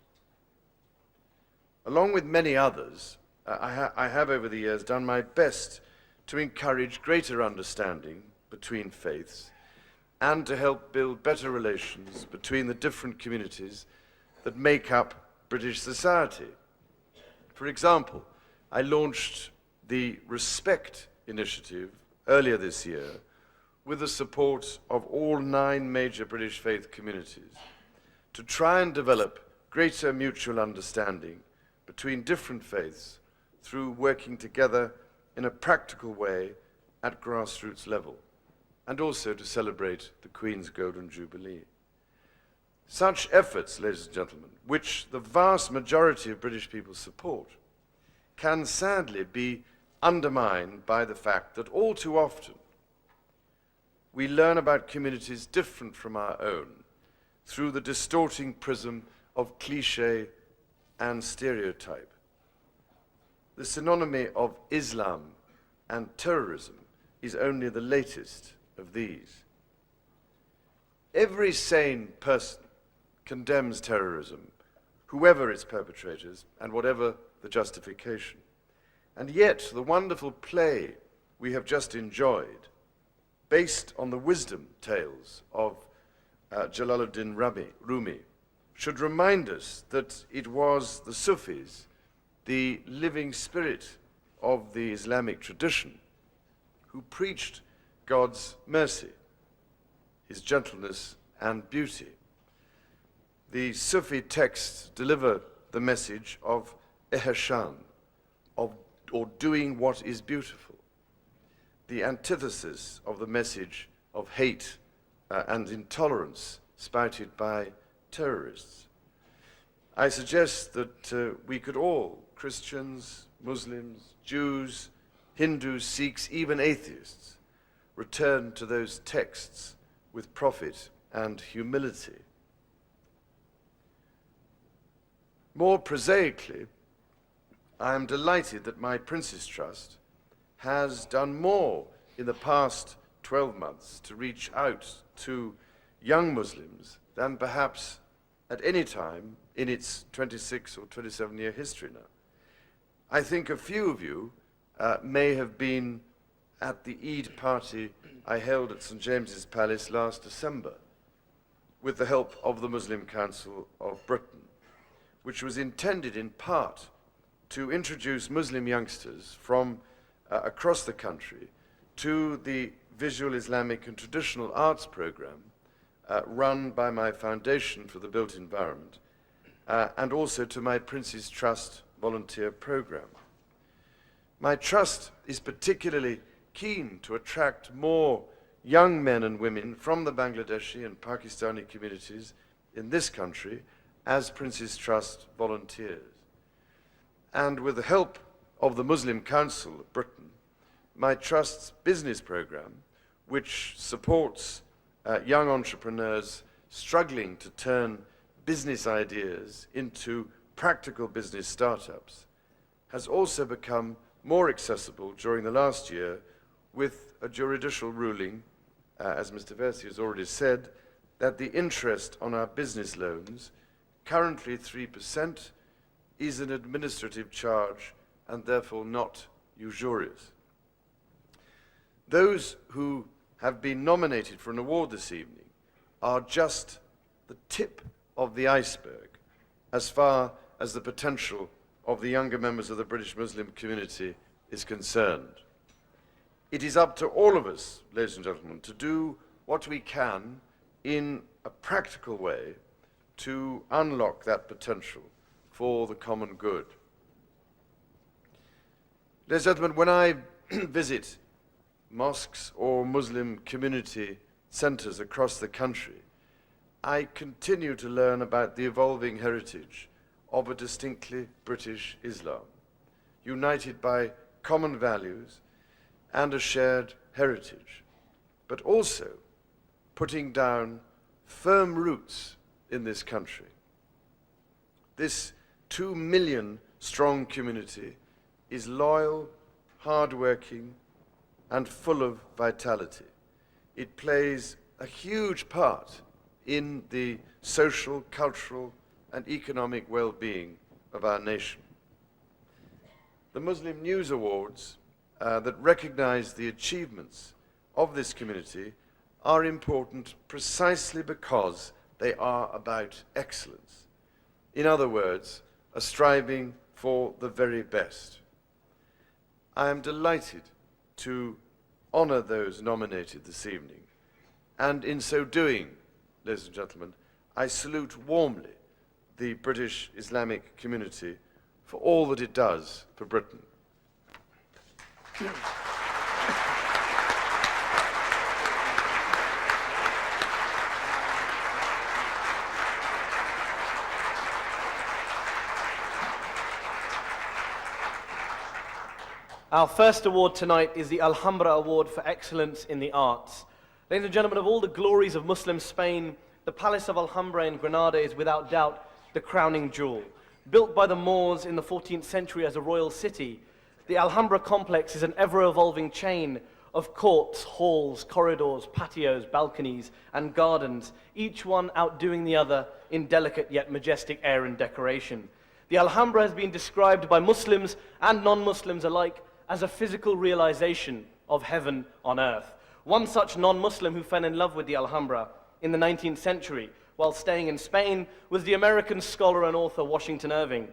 Along with many others, I have over the years done my best to encourage greater understanding between faiths and to help build better relations between the different communities that make up British society. For example, I launched the Respect initiative earlier this year with the support of all 9 major British faith communities to try and develop greater mutual understanding between different faiths through working together in a practical way at grassroots level, and also to celebrate the Queen's Golden Jubilee. Such efforts, ladies and gentlemen, which the vast majority of British people support, can sadly be undermined by the fact that all too often we learn about communities different from our own through the distorting prism of cliché and stereotype. The synonymy of Islam and terrorism is only the latest of these. Every sane person condemns terrorism, whoever its perpetrators and whatever the justification. And yet, the wonderful play we have just enjoyed, based on the wisdom tales of Jalaluddin Rumi, should remind us that it was the Sufis, the living spirit of the Islamic tradition, who preached God's mercy, his gentleness and beauty. The Sufi texts deliver the message of ihsan, or doing what is beautiful, the antithesis of the message of hate and intolerance spouted by terrorists. I suggest that we could all, Christians, Muslims, Jews, Hindus, Sikhs, even atheists, return to those texts with profit and humility. More prosaically, I am delighted that my Prince's Trust has done more in the past 12 months to reach out to young Muslims than perhaps at any time in its 26 or 27-year history now. I think a few of you may have been at the Eid party I held at St. James's Palace last December with the help of the Muslim Council of Britain, which was intended in part to introduce Muslim youngsters from across the country to the Visual Islamic and Traditional Arts program run by my Foundation for the Built Environment and also to my Prince's Trust volunteer program. My trust is particularly keen to attract more young men and women from the Bangladeshi and Pakistani communities in this country as Prince's Trust volunteers. And with the help of the Muslim Council of Britain, my Trust's business program, which supports young entrepreneurs struggling to turn business ideas into practical business startups, has also become more accessible during the last year with a juridical ruling, as Mr. Versi has already said, that the interest on our business loans, currently 3%, is an administrative charge and therefore not usurious. Those who have been nominated for an award this evening are just the tip of the iceberg as far as the potential of the younger members of the British Muslim community is concerned. It is up to all of us, ladies and gentlemen, to do what we can in a practical way to unlock that potential for the common good. Ladies and gentlemen, when I visit mosques or Muslim community centers across the country, I continue to learn about the evolving heritage of a distinctly British Islam, united by common values and a shared heritage, but also putting down firm roots in this country. This 2 million strong community is loyal, hardworking, and full of vitality. It plays a huge part in the social, cultural, and economic well-being of our nation. The Muslim News Awards that recognize the achievements of this community are important precisely because they are about excellence. In other words, a striving for the very best. I am delighted to honor those nominated this evening, and in so doing, ladies and gentlemen, I salute warmly the British Islamic community for all that it does for Britain.
Our first award tonight is the Alhambra Award for Excellence in the Arts. Ladies and gentlemen, of all the glories of Muslim Spain, the Palace of Alhambra in Granada is without doubt the crowning jewel. Built by the Moors in the 14th century as a royal city, the Alhambra complex is an ever-evolving chain of courts, halls, corridors, patios, balconies, and gardens, each one outdoing the other in delicate yet majestic air and decoration. The Alhambra has been described by Muslims and non-Muslims alike as a physical realization of heaven on earth. One such non-Muslim who fell in love with the Alhambra in the 19th century while staying in Spain was the American scholar and author Washington Irving.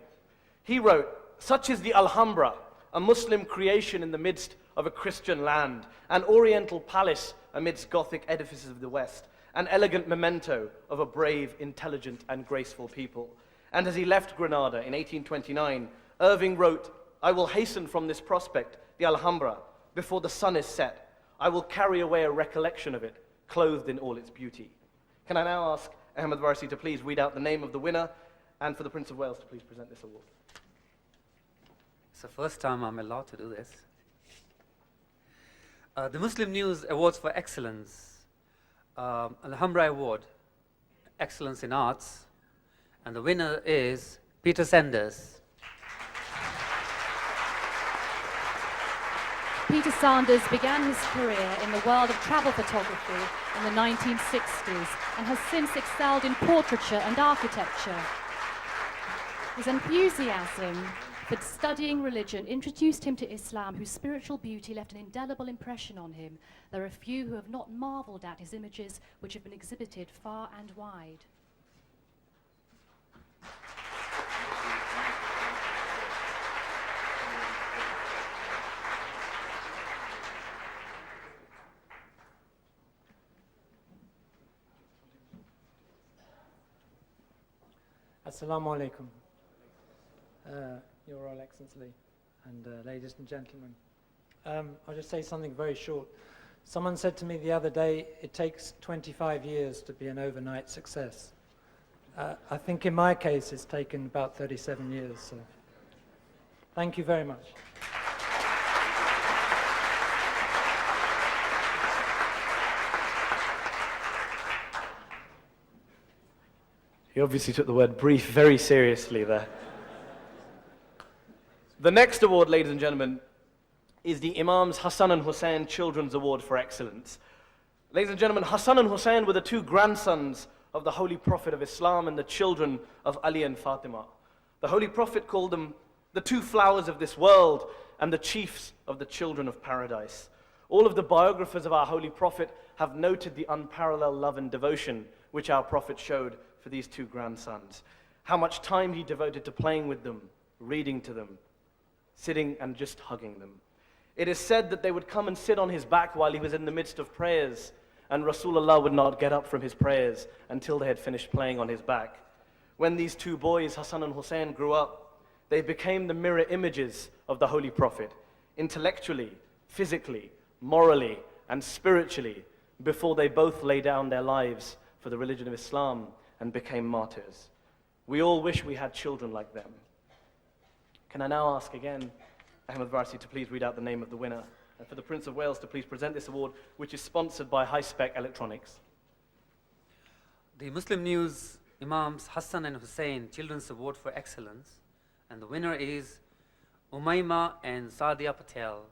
He wrote, "Such is the Alhambra, a Muslim creation in the midst of a Christian land, an oriental palace amidst Gothic edifices of the West, an elegant memento of a brave, intelligent, and graceful people." And as he left Granada in 1829, Irving wrote, "I will hasten from this prospect, the Alhambra, before the sun is set. I will carry away a recollection of it, clothed in all its beauty." Can I now ask Ahmed Warsi to please read out the name of the winner, and for the Prince of Wales to please present this award.
It's the first time I'm allowed to do this. The Muslim News Awards for Excellence, Alhambra Award, Excellence in Arts, and the winner is Peter Sanders.
Peter Sanders began his career in the world of travel photography in the 1960s and has since excelled in portraiture and architecture. His enthusiasm for studying religion introduced him to Islam, whose spiritual beauty left an indelible impression on him. There are few who have not marveled at his images, which have been exhibited far and wide.
Assalamu alaikum, Your Royal Excellency, and ladies and gentlemen. I'll just say something very short. Someone said to me the other day, it takes 25 years to be an overnight success. I think in my case it's taken about 37 years, so thank you very much.
He obviously took the word brief very seriously there. The next award, ladies and gentlemen, is the Imams Hassan and Hussein Children's Award for Excellence. Ladies and gentlemen, Hassan and Hussein were the two grandsons of the Holy Prophet of Islam and the children of Ali and Fatima. The Holy Prophet called them the two flowers of this world and the chiefs of the children of paradise. All of the biographers of our Holy Prophet have noted the unparalleled love and devotion which our Prophet showed for these two grandsons. How much time he devoted to playing with them, reading to them, sitting and just hugging them. It is said that they would come and sit on his back while he was in the midst of prayers, and Rasulullah would not get up from his prayers until they had finished playing on his back. When these two boys, Hassan and Hussein, grew up, they became the mirror images of the Holy Prophet, intellectually, physically, morally, and spiritually, before they both lay down their lives for the religion of Islam and became martyrs. We all wish we had children like them. Can I now ask again Ahmed Warsi to please read out the name of the winner, and for the Prince of Wales to please present this award, which is sponsored by High Spec Electronics.
The Muslim News Imams Hassan and Hussein Children's Award for Excellence, and the winner is Umayma and Sadia Patel.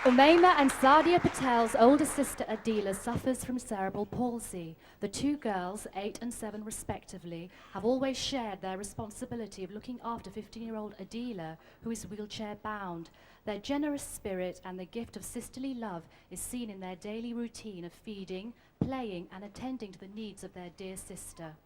Umayma and Sadia Patel's older sister Adila suffers from cerebral palsy. The two girls, 8 and 7 respectively, have always shared their responsibility of looking after 15-year-old Adila, who is wheelchair bound. Their generous spirit and the gift of sisterly love is seen in their daily routine of feeding, playing, and attending to the needs of their dear sister.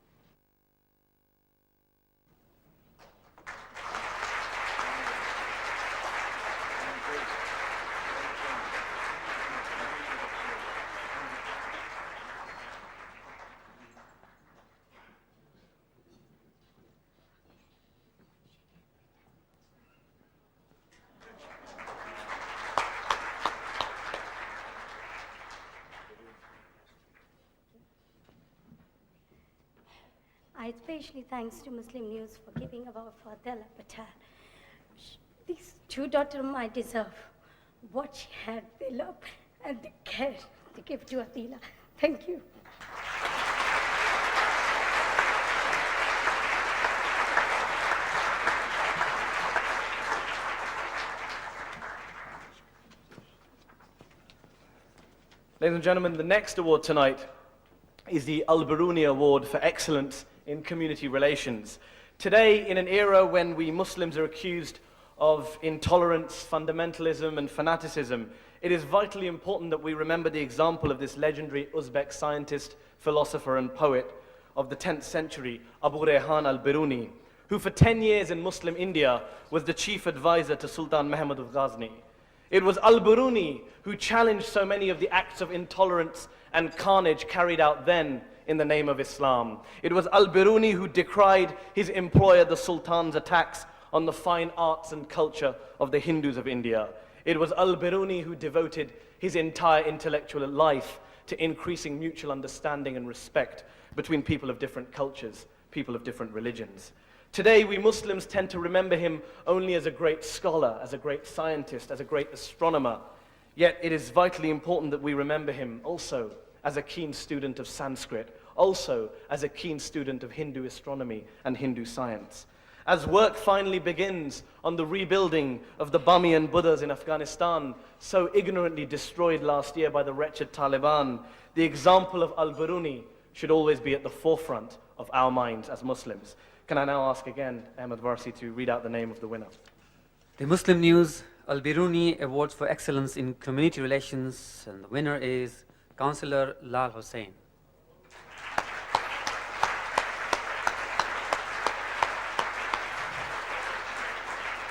I especially thanks to Muslim News for giving our Fadila Patel. These two daughters might deserve what she had, the love and the care to give to Adila. Thank you.
Ladies and gentlemen, the next award tonight is the Al-Biruni Award for Excellence in Community Relations. Today, in an era when we Muslims are accused of intolerance, fundamentalism, and fanaticism, it is vitally important that we remember the example of this legendary Uzbek scientist, philosopher, and poet of the 10th century, Abu Rayhan al-Biruni, who for 10 years in Muslim India was the chief advisor to Sultan Muhammad of Ghazni. It was al-Biruni who challenged so many of the acts of intolerance and carnage carried out then in the name of Islam. It was al-Biruni who decried his employer, the Sultan's attacks on the fine arts and culture of the Hindus of India. It was al-Biruni who devoted his entire intellectual life to increasing mutual understanding and respect between people of different cultures, people of different religions. Today, we Muslims tend to remember him only as a great scholar, as a great scientist, as a great astronomer. Yet it is vitally important that we remember him also as a keen student of Sanskrit, also as a keen student of Hindu astronomy and Hindu science. As work finally begins on the rebuilding of the Bamiyan Buddhas in Afghanistan, so ignorantly destroyed last year by the wretched Taliban, the example of al-Biruni should always be at the forefront of our minds as Muslims. Can I now ask again Ahmed Warsi to read out the name of the winner?
The Muslim News Al-Biruni Awards for Excellence in Community Relations, and the winner is Councillor Lal Hussain.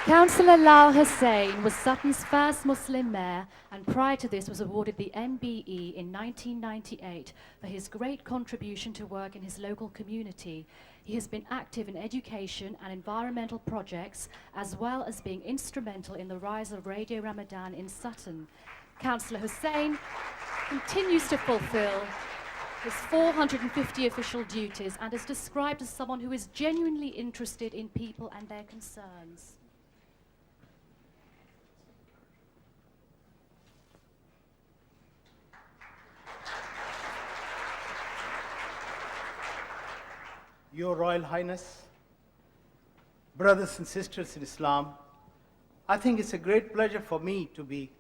Councillor Lal Hussain was Sutton's first Muslim mayor, and prior to this was awarded the MBE in 1998 for his great contribution to work in his local community. He has been active in education and environmental projects, as well as being instrumental in the rise of Radio Ramadan in Sutton. Councillor Hussain continues to fulfill his 450 official duties and is described as someone who is genuinely interested in people and their concerns.
Your Royal Highness, brothers and sisters in Islam, I think it's a great pleasure for me to be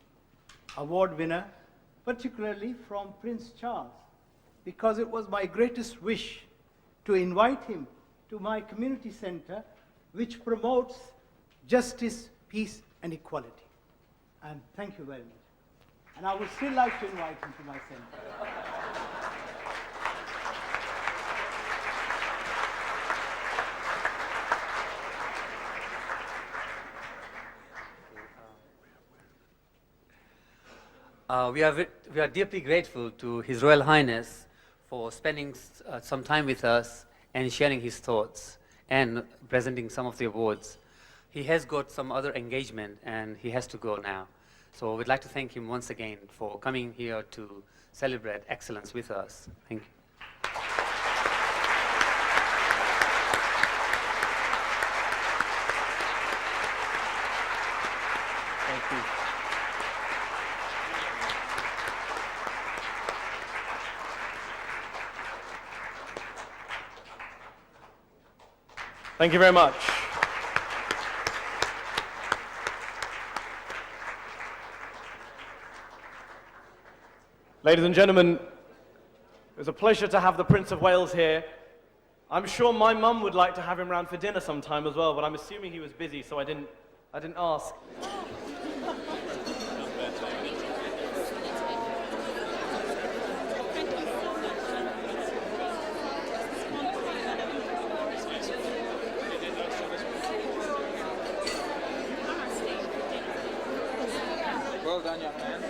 award winner, particularly from Prince Charles, because it was my greatest wish to invite him to my community center, which promotes justice, peace, and equality. And thank you very much. And I would still like to invite him to my center.
We are deeply grateful to His Royal Highness for spending some time with us and sharing his thoughts and presenting some of the awards. He has got some other engagement and he has to go now. So we'd like to thank him once again for coming here to celebrate excellence with us. Thank you.
Thank you. Thank you very much. Ladies and gentlemen, it was a pleasure to have the Prince of Wales here. I'm sure my mum would like to have him round for dinner sometime as well, but I'm assuming he was busy, so I didn't ask.
Well done, young man.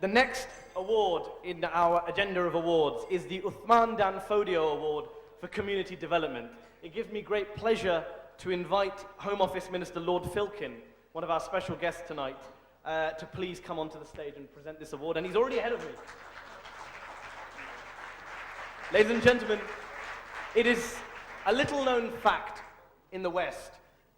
The next award in our agenda of awards is the Uthman Dan Fodio Award for Community Development. It gives me great pleasure to invite Home Office Minister Lord Filkin, one of our special guests tonight, to please come onto the stage and present this award, and he's already ahead of me. Ladies and gentlemen, it is a little known fact in the West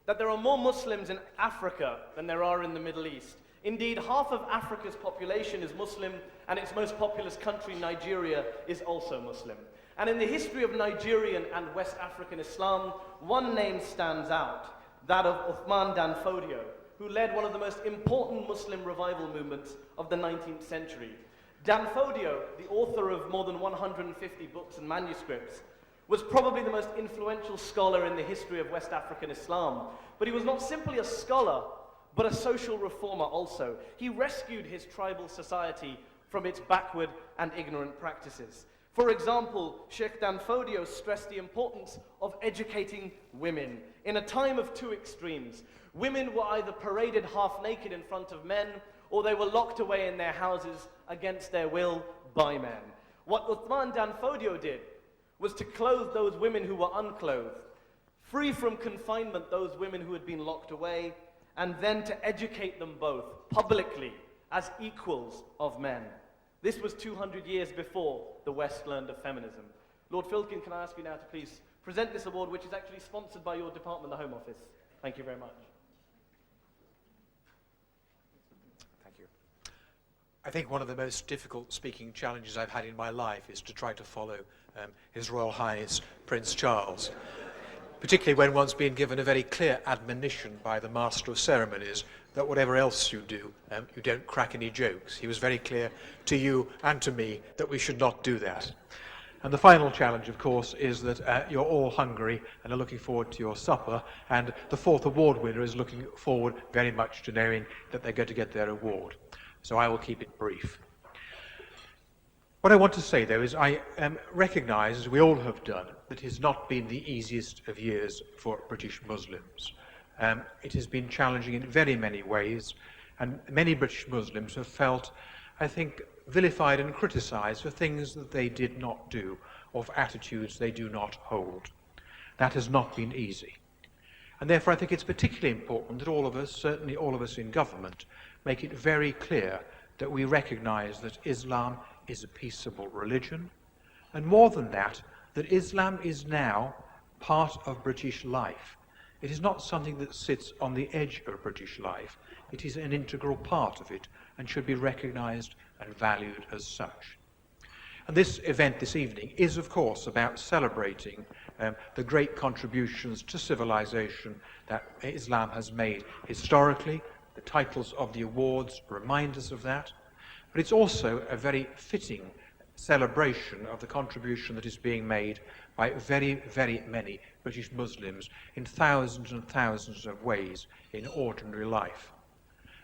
that there are more Muslims in Africa than there are in the Middle East. Indeed, half of Africa's population is Muslim, and its most populous country, Nigeria, is also Muslim. And in the history of Nigerian and West African Islam, one name stands out, that of Uthman Dan Fodio, who led one of the most important Muslim revival movements of the 19th century. Dan Fodio, the author of more than 150 books and manuscripts, was probably the most influential scholar in the history of West African Islam. But he was not simply a scholar, but a social reformer also. He rescued his tribal society from its backward and ignorant practices. For example, Sheikh Dan Fodio stressed the importance of educating women. In a time of two extremes, women were either paraded half naked in front of men, or they were locked away in their houses against their will by men. What Uthman Dan Fodio did was to clothe those women who were unclothed, free from confinement those women who had been locked away, and then to educate them both publicly as equals of men. This was 200 years before the West learned of feminism. Lord Filkin, can I ask you now to please present this award, which is actually sponsored by your department, the Home Office. Thank you very much.
Thank you. I think one of the most difficult speaking challenges I've had in my life is to try to follow His Royal Highness Prince Charles, particularly when one's been given a very clear admonition by the Master of Ceremonies that whatever else you do, you don't crack any jokes. He was very clear to you and to me that we should not do that. And the final challenge, of course, is that you're all hungry and are looking forward to your supper, and the fourth award winner is looking forward very much to knowing that they're going to get their award. So I will keep it brief. What I want to say, though, is I recognise, as we all have done, that it has not been the easiest of years for British Muslims. It has been challenging in very many ways, and many British Muslims have felt, I think, vilified and criticised for things that they did not do, or for attitudes they do not hold. That has not been easy. And therefore I think it's particularly important that all of us, certainly all of us in government, make it very clear that we recognise that Islam is a peaceable religion, and more than that, that Islam is now part of British life. It is not something that sits on the edge of British life. It is an integral part of it and should be recognised and valued as such. And this event this evening is, of course, about celebrating the great contributions to civilization that Islam has made historically. The titles of the awards remind us of that. But it's also a very fitting celebration of the contribution that is being made by very, very many British Muslims in thousands and thousands of ways in ordinary life.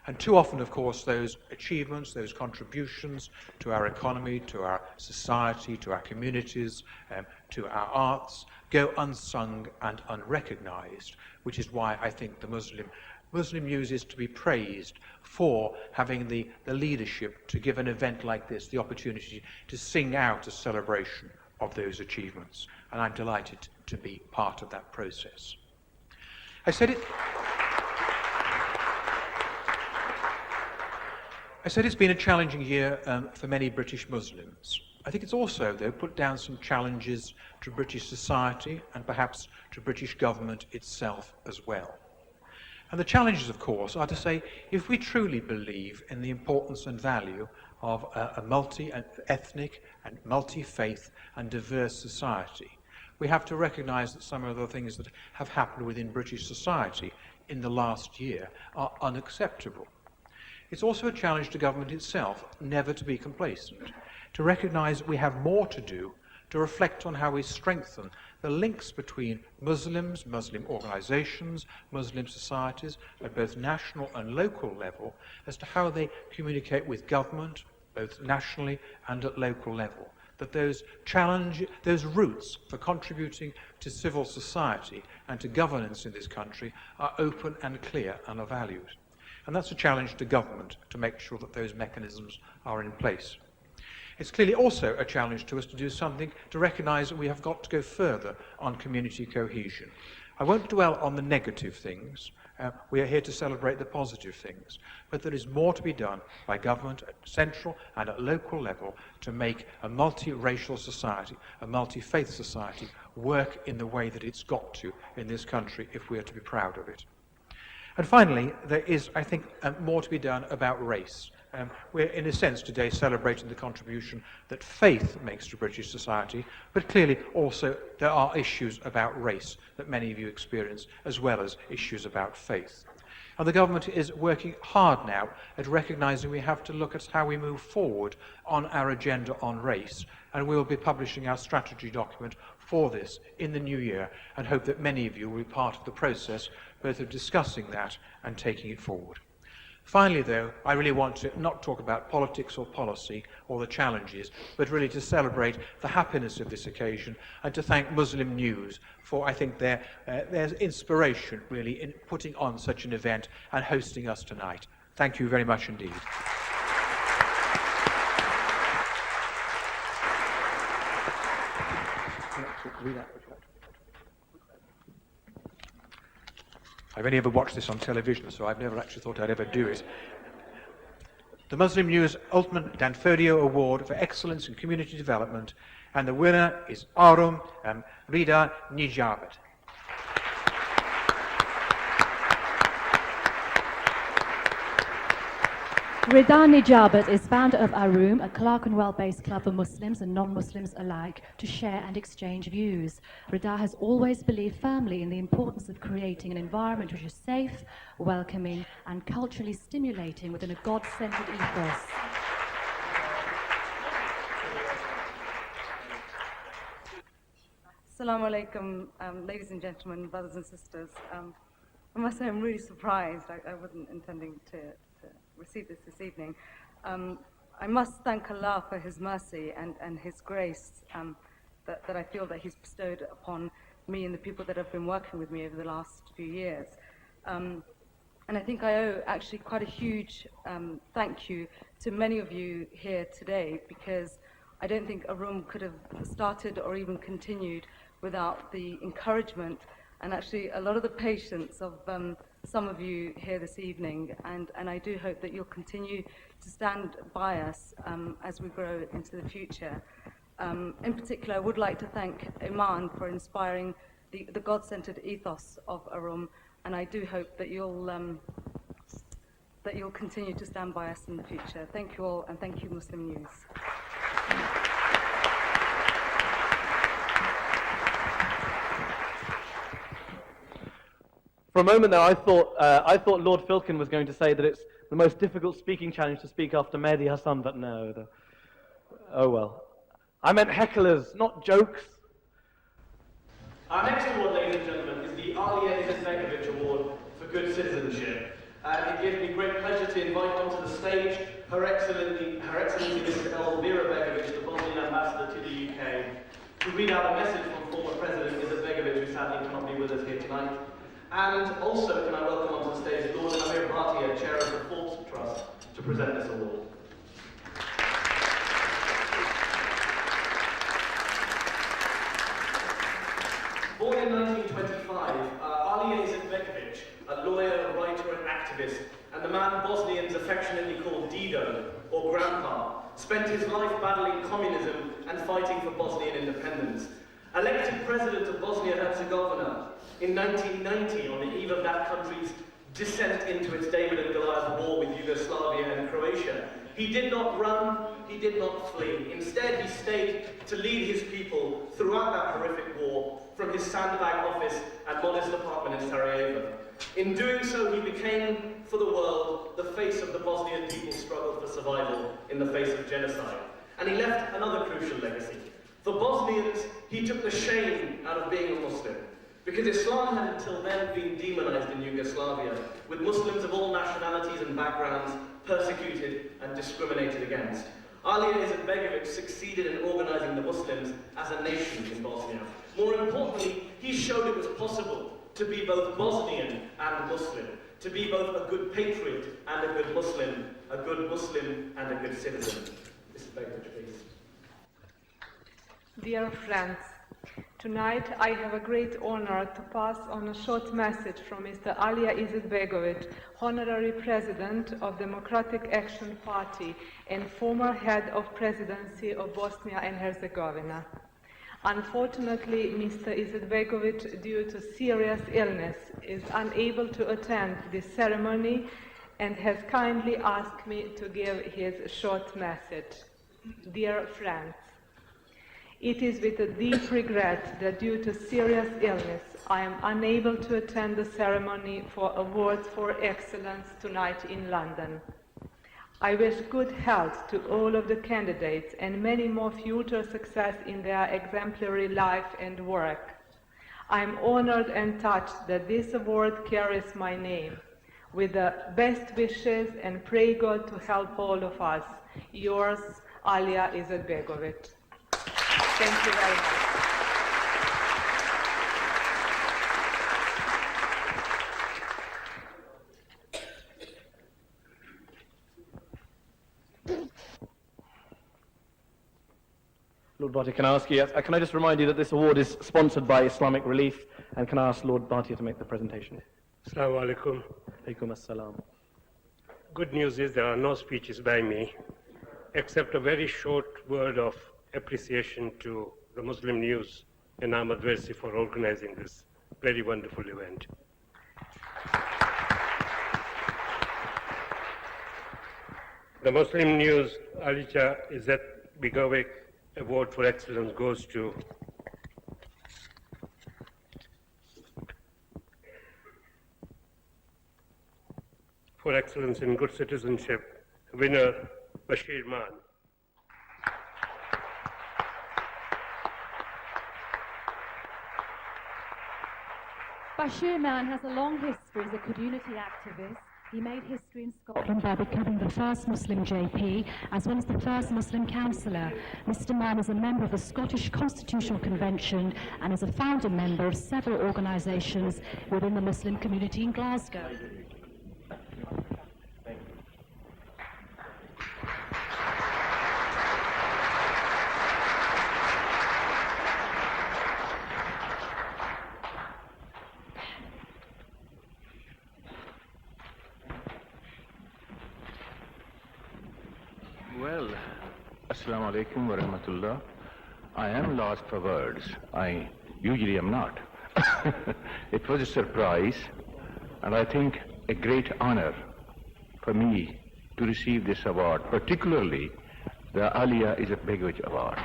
And too often, of course, those achievements, those contributions to our economy, to our society, to our communities, to our arts, go unsung and unrecognised, which is why I think the Muslim News is to be praised for having the leadership to give an event like this the opportunity to sing out a celebration of those achievements. And I'm delighted to be part of that process. I said it's been a challenging year for many British Muslims. I think it's also, though, put down some challenges to British society and perhaps to British government itself as well. And the challenges, of course, are to say, if we truly believe in the importance and value of a multi-ethnic and multi-faith and diverse society, we have to recognise that some of the things that have happened within British society in the last year are unacceptable. It's also a challenge to government itself never to be complacent, to recognise we have more to do, to reflect on how we strengthen the links between Muslims, Muslim organisations, Muslim societies at both national and local level as to how they communicate with government, both nationally and at local level. That those routes for contributing to civil society and to governance in this country are open and clear and are valued. And that's a challenge to government to make sure that those mechanisms are in place. It's clearly also a challenge to us to do something to recognise that we have got to go further on community cohesion. I won't dwell on the negative things. We are here to celebrate the positive things. But there is more to be done by government at central and at local level to make a multiracial society, a multi-faith society, work in the way that it's got to in this country if we are to be proud of it. And finally, there is, I think, more to be done about race. We're, in a sense, today celebrating the contribution that faith makes to British society, but clearly also there are issues about race that many of you experience, as well as issues about faith. And the government is working hard now at recognising we have to look at how we move forward on our agenda on race, and we'll be publishing our strategy document for this in the new year, and hope that many of you will be part of the process, both of discussing that and taking it forward. Finally, though, I really want to not talk about politics or policy or the challenges, but really to celebrate the happiness of this occasion and to thank Muslim News for, I think, their inspiration, really, in putting on such an event and hosting us tonight. Thank you very much indeed. I've only ever watched this on television, so I've never actually thought I'd ever do it. The Muslim News Ultimate Danfodio Award for Excellence in Community Development, and the winner is Arum Rida Nijabat.
Rida Nijabat is founder of Arum, a Clerkenwell-based club for Muslims and non-Muslims alike to share and exchange views. Rida has always believed firmly in the importance of creating an environment which is safe, welcoming, and culturally stimulating within a God-centered ethos.
Assalamu alaikum, ladies and gentlemen, brothers and sisters. I must say I'm really surprised. I wasn't intending to receive this evening. I must thank Allah for His mercy and His grace that I feel that He's bestowed upon me and the people that have been working with me over the last few years. And I think I owe actually quite a huge thank you to many of you here today, because I don't think Arum could have started or even continued without the encouragement and actually a lot of the patience of some of you here this evening, and I do hope that you'll continue to stand by us as we grow into the future. In particular, I would like to thank Iman for inspiring the God-centered ethos of Arum, and I do hope that you'll continue to stand by us in the future. Thank you all, and thank you, Muslim News.
For a moment there, I thought Lord Filkin was going to say that it's the most difficult speaking challenge to speak after Mehdi Hasan, but no. Oh well. I meant hecklers, not jokes. Our next award, ladies and gentlemen, is the Aliya Izetbegovic Award for Good Citizenship. It gives me great pleasure to invite onto the stage Her Excellency Mrs. Elvira Begovic, the Bosnian Ambassador to the UK, to read out a message from former President Izetbegovic, who sadly cannot be with us here tonight. And also, can I welcome onto the stage Lord Amir Bhatia, Chair of the Forbes Trust, to present this award. Born in 1925, Aliya Izetbegovic, a lawyer, writer and activist, and the man Bosnians affectionately call Dido, or Grandpa, spent his life battling communism and fighting for Bosnian independence. Elected president of Bosnia-Herzegovina in 1990, on the eve of that country's descent into its David and Goliath war with Yugoslavia and Croatia, he did not run, he did not flee. Instead, he stayed to lead his people throughout that horrific war from his sandbag office at Modest apartment in Sarajevo. In doing so, he became, for the world, the face of the Bosnian people's struggle for survival in the face of genocide. And he left another crucial legacy. For Bosnians, he took the shame out of being a Muslim, because Islam had until then been demonized in Yugoslavia, with Muslims of all nationalities and backgrounds persecuted and discriminated against. Aliya Izetbegovic succeeded in organizing the Muslims as a nation in Bosnia. More importantly, he showed it was possible to be both Bosnian and Muslim, to be both a good patriot and a good Muslim and a good citizen. Mrs. Begovic, please.
Dear friends,
Tonight, I have a great honor to pass on a short message from Mr. Alija Izetbegovic, Honorary President of Democratic Action Party and former head of Presidency of Bosnia and Herzegovina. Unfortunately, Mr. Izetbegovic, due to serious illness, is unable to attend this ceremony and has kindly asked me to give his short message. Dear friends, it is with a deep regret that due to serious illness, I am unable to attend the ceremony for Awards for Excellence tonight in London. I wish good health to all of the candidates and many more future success in their exemplary life and work. I am honored and touched that this award carries my name. With the best wishes and pray God to help all of us. Yours, Alija Izetbegovic. Thank you very much.
Lord Bhatia, can I ask you, can I just remind you that this award is sponsored by Islamic Relief, and can I ask Lord Bhatia to make the presentation?
Assalamu alaikum.
Alaikum assalam.
Good news is there are no speeches by me, except a very short word of appreciation to the Muslim News and Ahmad Versi for organizing this very wonderful event. The Muslim News Alija Izetbegovic Award for Excellence goes to for Excellence in Good Citizenship, winner Bashir Maan.
Bashir Maan has a long history as a community activist. He made history in Scotland by becoming the first Muslim JP, as well as the first Muslim councillor. Mr. Mann is a member of the Scottish Constitutional Convention and is a founding member of several organisations within the Muslim community in Glasgow.
Well, Assalamu alaikum wa rahmatullah. I am lost for words. I usually am not. It was a surprise, and I think a great honor for me to receive this award, particularly the Alija Izetbegovic Award.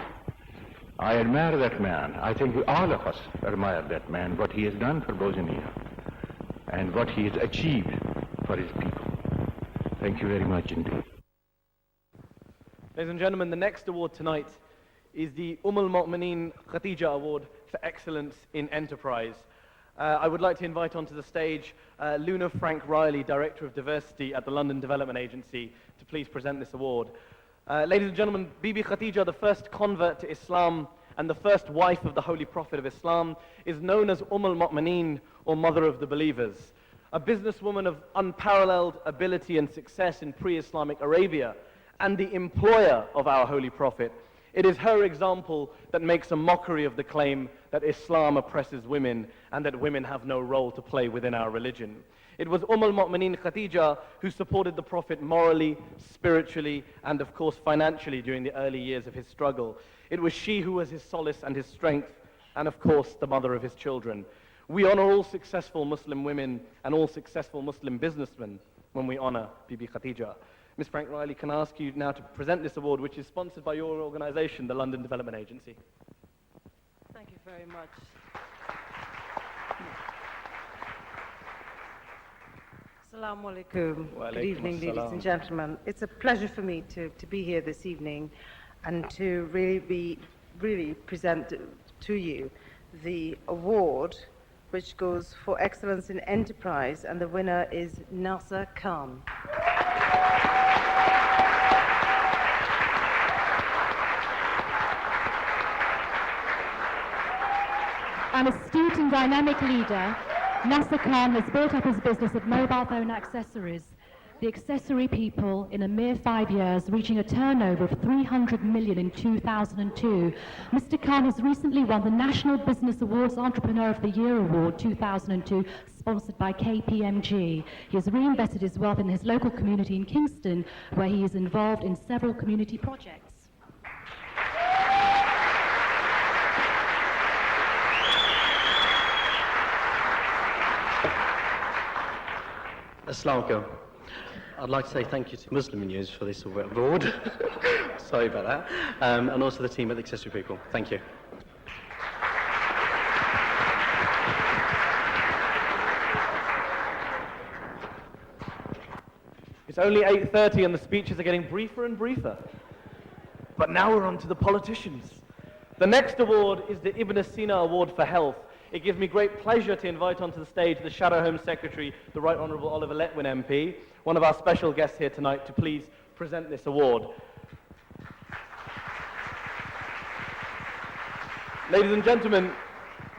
I admire that man. I think all of us admire that man, what he has done for Bosnia and what he has achieved for his people. Thank you very much indeed.
Ladies and gentlemen, the next award tonight is the al-Mu'mineen Khadija Award for Excellence in Enterprise. I would like to invite onto the stage Luna Frank Riley, Director of Diversity at the London Development Agency, to please present this award. Ladies and gentlemen, Bibi Khadija, the first convert to Islam and the first wife of the Holy Prophet of Islam, is known as al-Mu'mineen, or Mother of the Believers. A businesswoman of unparalleled ability and success in pre-Islamic Arabia, and the employer of our Holy Prophet. It is her example that makes a mockery of the claim that Islam oppresses women and that women have no role to play within our religion. It was al-Mu'mineen Khadija who supported the Prophet morally, spiritually, and of course financially during the early years of his struggle. It was she who was his solace and his strength, and of course the mother of his children. We honor all successful Muslim women and all successful Muslim businessmen when we honor Bibi Khadija. Ms. Frank Riley, can I ask you now to present this award, which is sponsored by your organization, the London Development Agency.
Thank you very much. Assalamu alaikum.
Wa
Good
alaikum
evening, ladies
assalam.
and gentlemen. It's a pleasure for me to be here this evening and to really present to you the award which goes for excellence in enterprise, and the winner is Nasser Khan.
An astute and dynamic leader, Nasser Khan has built up his business of mobile phone accessories. the accessory people in a mere 5 years, reaching a turnover of 300 million in 2002. Mr. Khan has recently won the National Business Awards Entrepreneur of the Year Award 2002, sponsored by KPMG. He has reinvested his wealth in his local community in Kingston, where he is involved in several community projects.
Assalamu alaikum. I'd like to say thank you to Muslim News for this award. Sorry about that. And also the team at the Accessory People. Thank you.
It's only 8:30 and the speeches are getting briefer and briefer. But now we're on to the politicians. The next award is the Ibn Sina Award for Health. It gives me great pleasure to invite onto the stage the Shadow Home Secretary, the Right Honourable Oliver Letwin MP, one of our special guests here tonight, to please present this award. Ladies and gentlemen,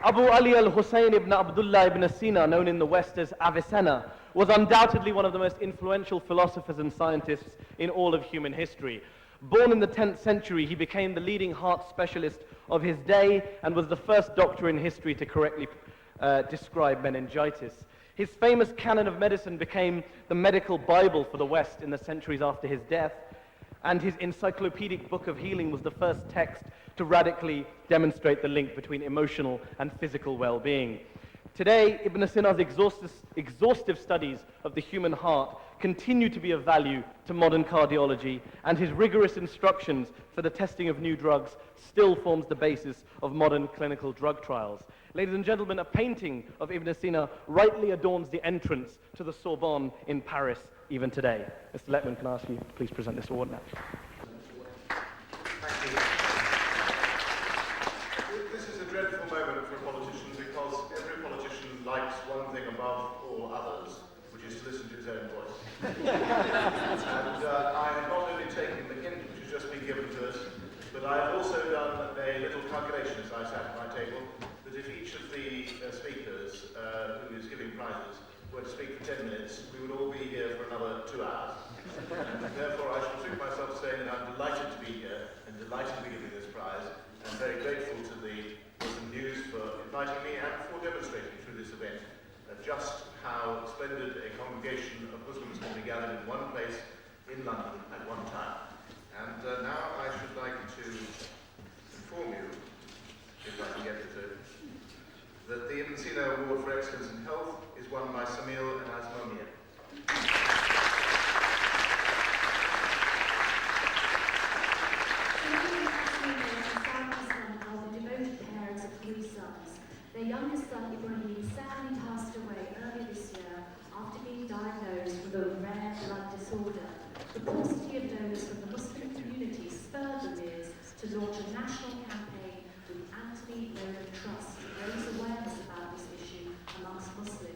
Abu Ali al-Hussein ibn Abdullah ibn Sina, known in the West as Avicenna, was undoubtedly one of the most influential philosophers and scientists in all of human history. Born in the 10th century, he became the leading heart specialist of his day and was the first doctor in history to correctly describe meningitis. His famous canon of medicine became the medical Bible for the West in the centuries after his death, and his encyclopedic book of healing was the first text to radically demonstrate the link between emotional and physical well-being. Today, Ibn Sina's exhaustive studies of the human heart continue to be of value to modern cardiology, and his rigorous instructions for the testing of new drugs still forms the basis of modern clinical drug trials. Ladies and gentlemen, a painting of Ibn Sina rightly adorns the entrance to the Sorbonne in Paris even today. Mr. Letwin, can I ask you to please present this award now?
Thank you. This is a dreadful moment for a politician because every politician likes one thing above all others, which is to listen to his own voice. And I have not only taken the hint which has just been given to us, but I have also done a little calculation as I sat at my table, that if each of the speakers who is giving prizes were to speak for 10 minutes, we would all be here for another 2 hours. And therefore I shall treat myself saying that I'm delighted to be here and delighted to be giving this prize, and very grateful to the Muslim News for inviting me and for demonstrating through this event just how splendid a congregation of Muslims can be gathered in one place in London at one time. And now I should like to inform you, if I can get it to, that the Ibn Sina Award for Excellence in Health is won by Samil and Asmonia.
Their youngest son, Ibrahim, sadly passed away early this year after being diagnosed with a rare blood disorder. The paucity of donors from the Muslim community spurred the Mirs to launch a national campaign with Anthony Logan Trust to raise awareness about this issue amongst Muslims.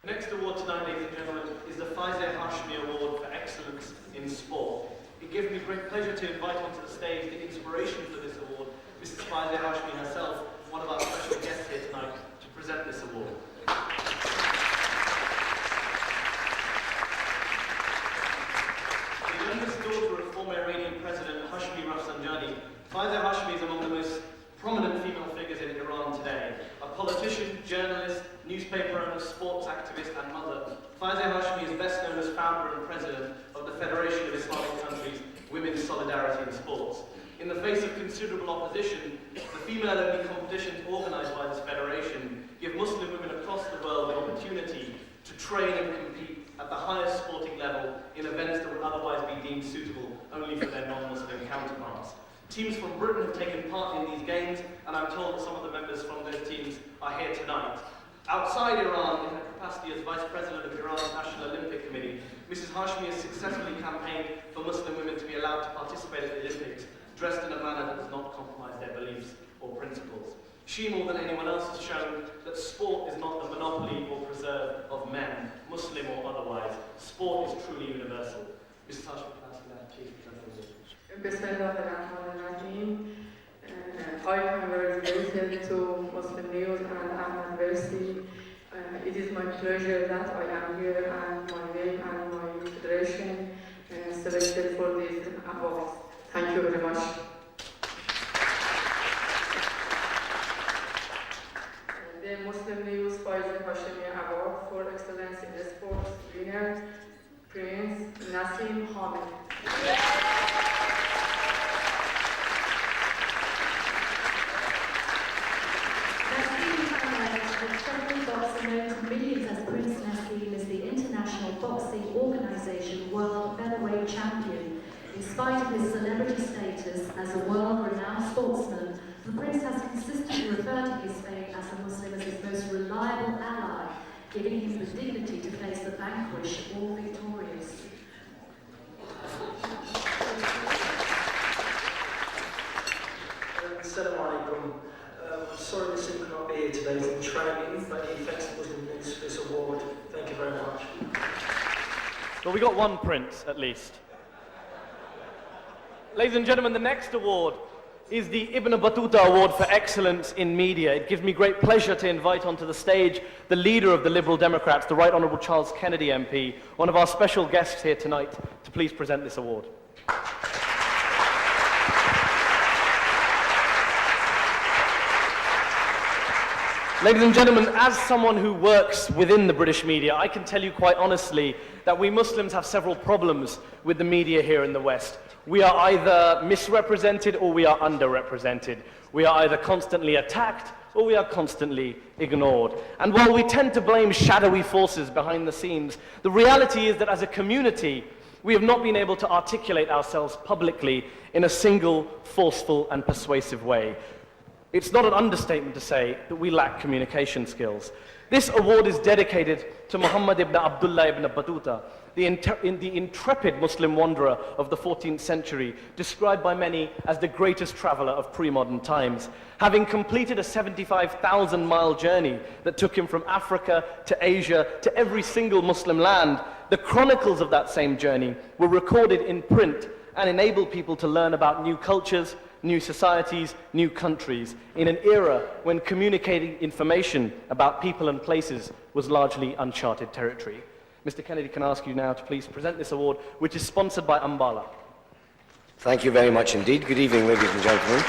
The next award tonight, ladies and gentlemen, is the Faizeh Hashmi Award for Excellence in Sport. It gives me great pleasure to invite onto the stage the inspiration for this award, Mrs. Faizeh Hashmi herself, one of our special guests here tonight, to present this award. The youngest daughter of former Iranian President Hashmi Rafsanjani, Faizeh Hashmi is among the most prominent female figures in Iran today. A politician, journalist, newspaper owner, sports activist and mother, Faizeh Hashmi is best known as founder and president of the Federation of Islamic Countries Women's Solidarity in Sports. In the face of considerable opposition, the female-only competitions organised by this federation give Muslim women across the world the opportunity to train and compete at the highest sporting level in events that would otherwise be deemed suitable only for their non-Muslim counterparts. Teams from Britain have taken part in these games, and I'm told that some of the members from those teams are here tonight. Outside Iran, in her capacity as Vice President of Iran's National Olympic Committee, Mrs. Hashmi has successfully campaigned for Muslim women to be allowed to participate at the Olympics, dressed in a manner that does not compromise their beliefs or principles. She, more than anyone else, has shown that sport is not the monopoly or preserve of men, Muslim or otherwise. Sport is truly universal. Mrs. Hashmi, can I ask you that, please?
Bismillahirrahmanirrahim. I congratulate to Muslim News and Ahmed Versi. It is my pleasure that I am here and my name and my federation selected for this award. Thank you very much. The Muslim News Faizeh Hashmi Award for Excellence in Sports winner, Prince Nassim Hamid.
Millions as Prince Nassim is the International Boxing Organization World Featherweight Champion. In spite of his celebrity status as a world-renowned sportsman, the Prince has consistently referred to his fame as a Muslim as his most reliable ally, giving him the dignity to face the vanquished or victorious.
Assalamu alaikum. I'm sorry Nassim could not be here today. He's in training, but he thanks the Muslim News for this award. Thank you very much.
Well, we got one prince, at least. Ladies and gentlemen, the next award is the Ibn Battuta Award for Excellence in Media. It gives me great pleasure to invite onto the stage the leader of the Liberal Democrats, the Right Honourable Charles Kennedy MP, one of our special guests here tonight, to please present this award. Ladies and gentlemen, as someone who works within the British media, I can tell you quite honestly that we Muslims have several problems with the media here in the West. We are either misrepresented or we are underrepresented. We are either constantly attacked or we are constantly ignored. And while we tend to blame shadowy forces behind the scenes, the reality is that as a community, we have not been able to articulate ourselves publicly in a single, forceful and persuasive way. It's not an understatement to say that we lack communication skills. This award is dedicated to Muhammad ibn Abdullah ibn Battuta, the intrepid Muslim wanderer of the 14th century, described by many as the greatest traveler of pre-modern times. Having completed a 75,000-mile journey that took him from Africa to Asia to every single Muslim land, the chronicles of that same journey were recorded in print and enabled people to learn about new cultures, new societies, new countries, in an era when communicating information about people and places was largely uncharted territory. Mr. Kennedy, can I ask you now to please present this award, which is sponsored by Ambala.
Thank you very much indeed. Good evening, ladies and gentlemen.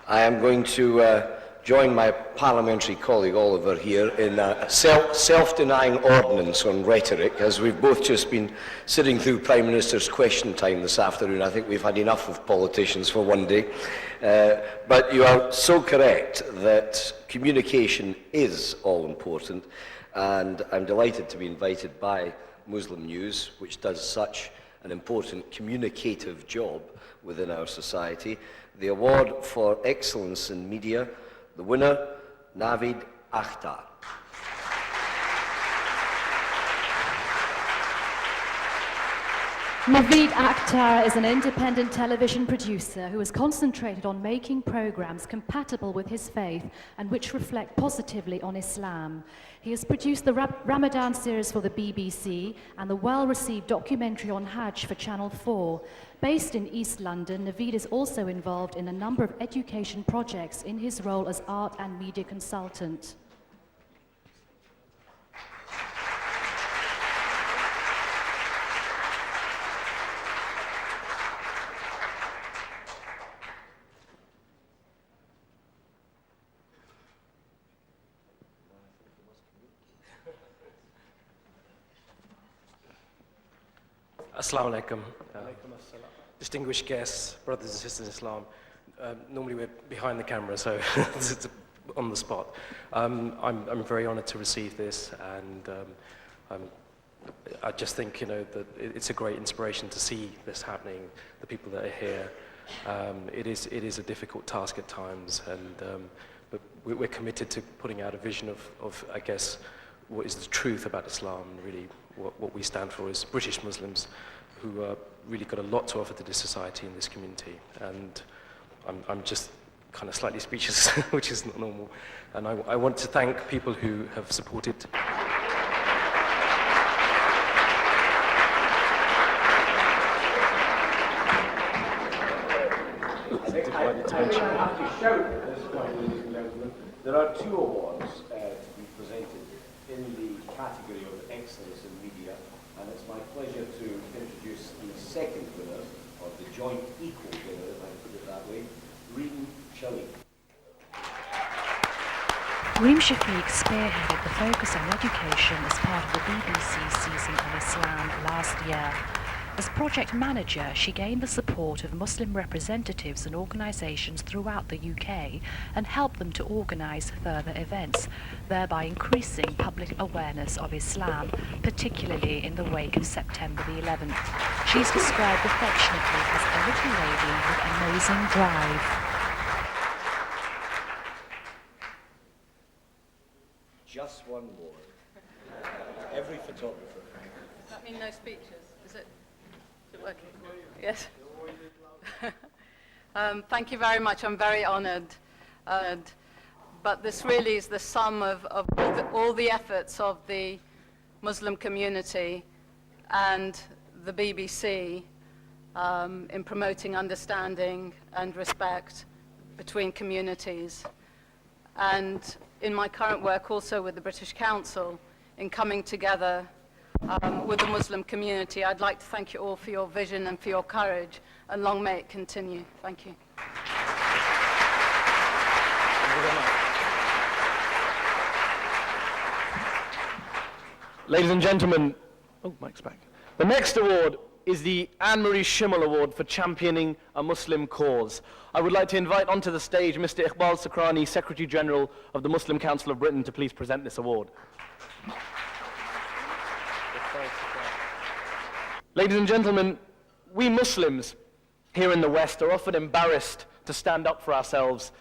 I am going to join my parliamentary colleague Oliver here in a self-denying ordinance on rhetoric, as we've both just been sitting through Prime Minister's question time this afternoon. I think we've had enough of politicians for one day. But you are so correct that communication is all important, and I'm delighted to be invited by Muslim News, which does such an important communicative job within our society. The award for excellence in media, the winner, Navid Akhtar.
Naveed Akhtar is an independent television producer who has concentrated on making programs compatible with his faith and which reflect positively on Islam. He has produced the Ramadan series for the BBC and the well-received documentary on Hajj for Channel 4. Based in East London, Naveed is also involved in a number of education projects in his role as art and media consultant.
Assalamu alaikum. Distinguished guests, brothers and sisters in Islam. Normally we're behind the camera, so it's on the spot. I'm very honored to receive this, and I just think, that it's a great inspiration to see this happening, the people that are here. It is a difficult task at times, but we're committed to putting out a vision of, I guess, what is the truth about Islam, and really what we stand for as British Muslims who really got a lot to offer to this society and this community. And I'm just kind of slightly speechless, which is not normal. And I want to thank people who have supported.
There are two awards to be presented in the category of excellence in media, and it's my pleasure to introduce the second winner, or the joint equal winner, if I put it that way, Reem Shafiq.
Reem Shafiq spearheaded the focus on education as part of the BBC season on Islam last year. As project manager, she gained the support of Muslim representatives and organisations throughout the UK and helped them to organise further events, thereby increasing public awareness of Islam, particularly in the wake of September the 11th. She's described affectionately as a little lady with amazing drive.
Just one more. Every photographer.
Does that mean no speeches? Is it working? Yes. Thank you very much. I'm very honoured. But this really is the sum of all the efforts of the Muslim community and the BBC in promoting understanding and respect between communities. And in my current work also with the British Council in coming together with the Muslim community. I'd like to thank you all for your vision and for your courage, and long may it continue. Thank you.
Ladies and gentlemen, mic's back. The next award is the Anne-Marie Schimmel Award for championing a Muslim cause. I would like to invite onto the stage Mr. Iqbal Sakrani, Secretary General of the Muslim Council of Britain, to please present this award. Ladies and gentlemen, we Muslims here in the West are often embarrassed to stand up for ourselves,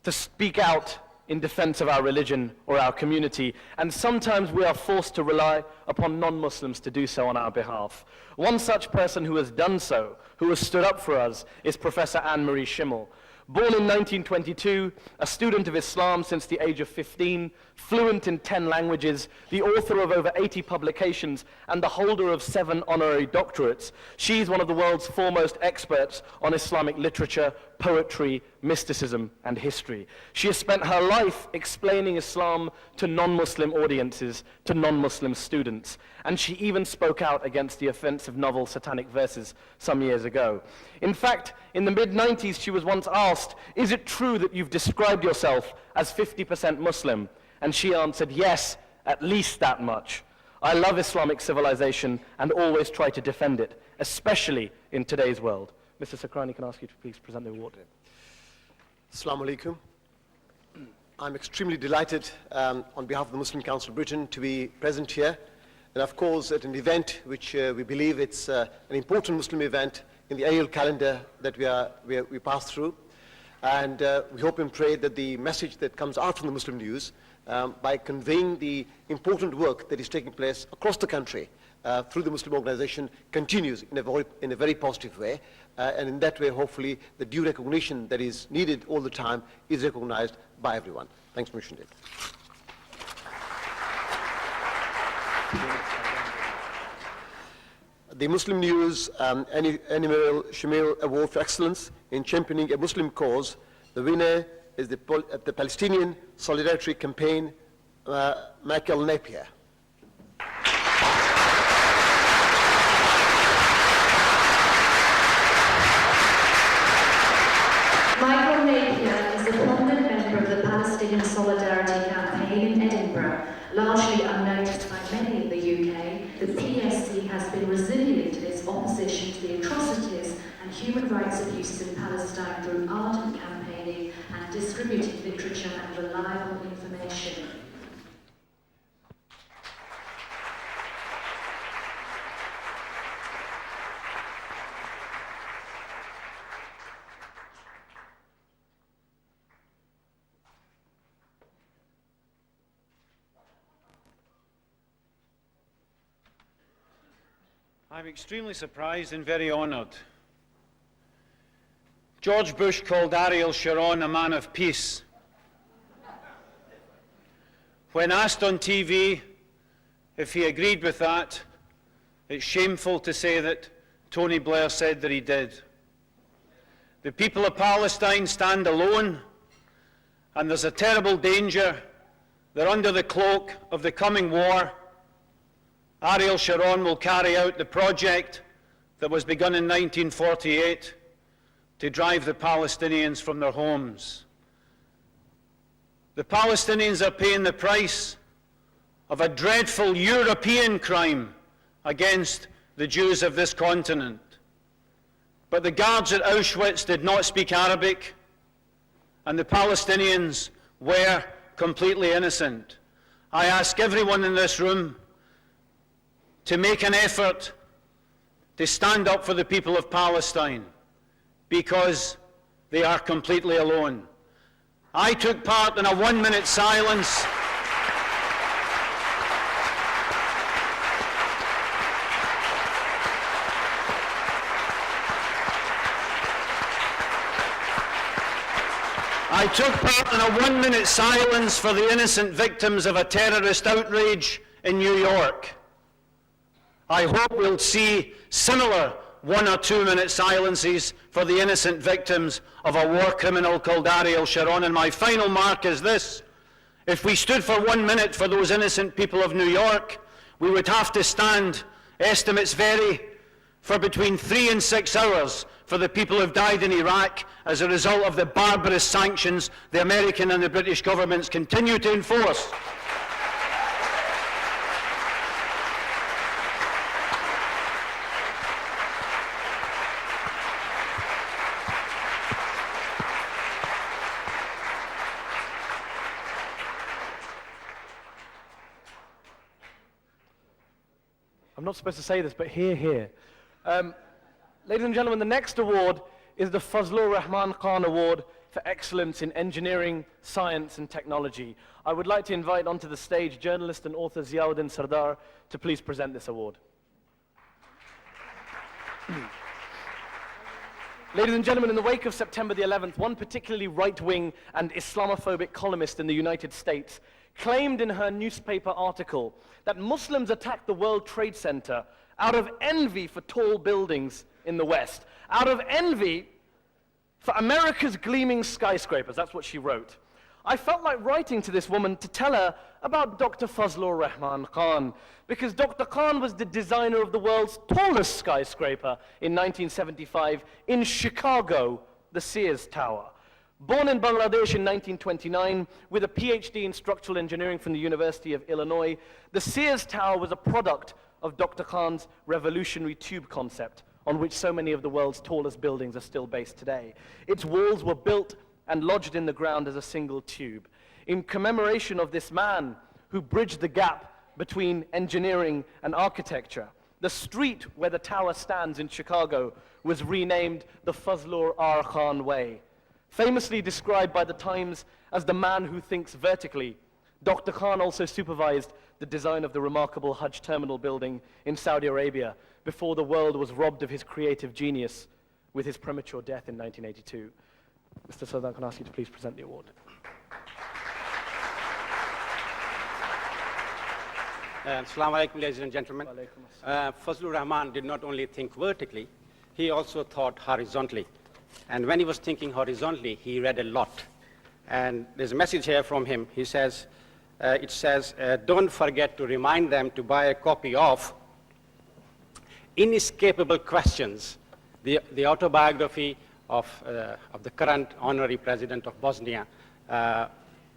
to speak out in defense of our religion or our community, and sometimes we are forced to rely upon non-Muslims to do so on our behalf. One such person who has done so, who has stood up for us, is Professor Anne-Marie Schimmel. Born in 1922, a student of Islam since the age of 15, fluent in 10 languages, the author of over 80 publications, and the holder of 7 honorary doctorates, she is one of the world's foremost experts on Islamic literature, poetry, mysticism, and history. She has spent her life explaining Islam to non-Muslim audiences, to non-Muslim students, and she even spoke out against the offensive novel Satanic Verses some years ago. In fact, in the mid-90s, she was once asked, "Is it true that you've described yourself as 50% Muslim?" And she answered, "Yes, at least that much. I love Islamic civilization and always try to defend it, especially in today's world." Mr. Sakrani, can I ask you to please present the award?
Assalamu alaikum. I'm extremely delighted on behalf of the Muslim Council of Britain to be present here, and of course at an event which we believe it's an important Muslim event in the annual calendar that we pass through. And we hope and pray that the message that comes out from the Muslim News by conveying the important work that is taking place across the country through the Muslim organization continues in a very positive way. And in that way, hopefully, the due recognition that is needed all the time is recognized by everyone. Thanks, Mr. Dave. The Muslim News Annual Shamil Award for Excellence in Championing a Muslim Cause. The winner is the Palestinian Solidarity Campaign, Michael Napier.
Michael Napier is a prominent member of the Palestinian Solidarity Campaign in Edinburgh. Largely unnoticed by many in the UK, the PSC has been resilient in its opposition to the atrocities and human rights abuses in Palestine through ardent campaigning and distributing literature and reliable information.
I'm extremely surprised and very honoured. George Bush called Ariel Sharon a man of peace. When asked on TV if he agreed with that, it's shameful to say that Tony Blair said that he did. The people of Palestine stand alone, and there's a terrible danger that under the cloak of the coming war, Ariel Sharon will carry out the project that was begun in 1948 to drive the Palestinians from their homes. The Palestinians are paying the price of a dreadful European crime against the Jews of this continent. But the guards at Auschwitz did not speak Arabic, and the Palestinians were completely innocent. I ask everyone in this room to make an effort to stand up for the people of Palestine, because they are completely alone. I took part in a 1-minute silence for the innocent victims of a terrorist outrage in New York. I hope we'll see similar 1 or 2 minute silences for the innocent victims of a war criminal called Ariel Sharon. And my final mark is this: if we stood for 1 minute for those innocent people of New York, we would have to stand, estimates vary, for between 3 and 6 hours for the people who have died in Iraq as a result of the barbarous sanctions the American and the British governments continue to enforce.
I'm not supposed to say this, but hear. Ladies and gentlemen, the next award is the Fazlur Rahman Khan Award for Excellence in Engineering, Science and Technology. I would like to invite onto the stage journalist and author Ziauddin Sardar to please present this award. Ladies and gentlemen, in the wake of September the 11th, one particularly right-wing and Islamophobic columnist in the United States claimed in her newspaper article that Muslims attacked the World Trade Center out of envy for tall buildings in the West, out of envy for America's gleaming skyscrapers. That's what she wrote. I felt like writing to this woman to tell her about Dr. Fazlur Rahman Khan, because Dr. Khan was the designer of the world's tallest skyscraper in 1975 in Chicago, the Sears Tower. Born in Bangladesh in 1929 with a PhD in structural engineering from the University of Illinois, the Sears Tower was a product of Dr. Khan's revolutionary tube concept, on which so many of the world's tallest buildings are still based today. Its walls were built and lodged in the ground as a single tube. In commemoration of this man who bridged the gap between engineering and architecture, the street where the tower stands in Chicago was renamed the Fazlur R. Khan Way. Famously described by the Times as the man who thinks vertically, Dr. Khan also supervised the design of the remarkable Hajj terminal building in Saudi Arabia before the world was robbed of his creative genius with his premature death in 1982. Mr. Sardan, can I ask you to please present the award?
Assalamu alaikum, ladies and gentlemen. Fazlur Rahman did not only think vertically, he also thought horizontally. And when he was thinking horizontally, he read a lot. And there's a message here from him. He says, it says, don't forget to remind them to buy a copy of Inescapable Questions, the autobiography of the current honorary president of Bosnia.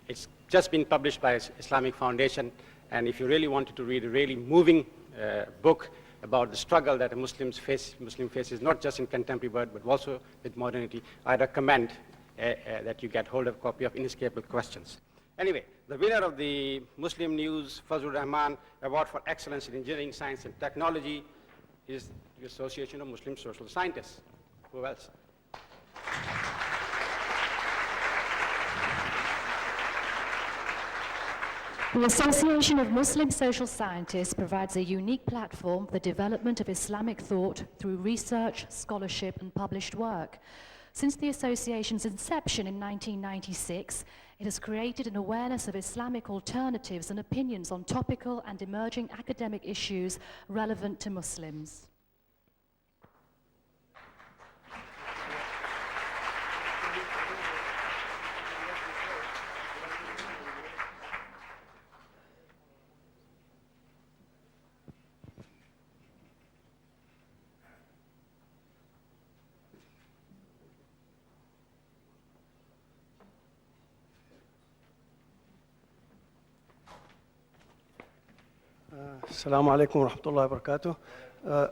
It's just been published by Islamic Foundation. And if you really wanted to read a really moving book about the struggle that a Muslim faces, not just in contemporary world, but also with modernity, I recommend that you get hold of a copy of Inescapable Questions. Anyway, the winner of the Muslim News Fazlur Rahman Award for Excellence in Engineering, Science and Technology is the Association of Muslim Social Scientists. Who else?
The Association of Muslim Social Scientists provides a unique platform for the development of Islamic thought through research, scholarship, and published work. Since the association's inception in 1996, it has created an awareness of Islamic alternatives and opinions on topical and emerging academic issues relevant to Muslims.
Assalamu alaikum wa rahmatullahi wa barakatuh.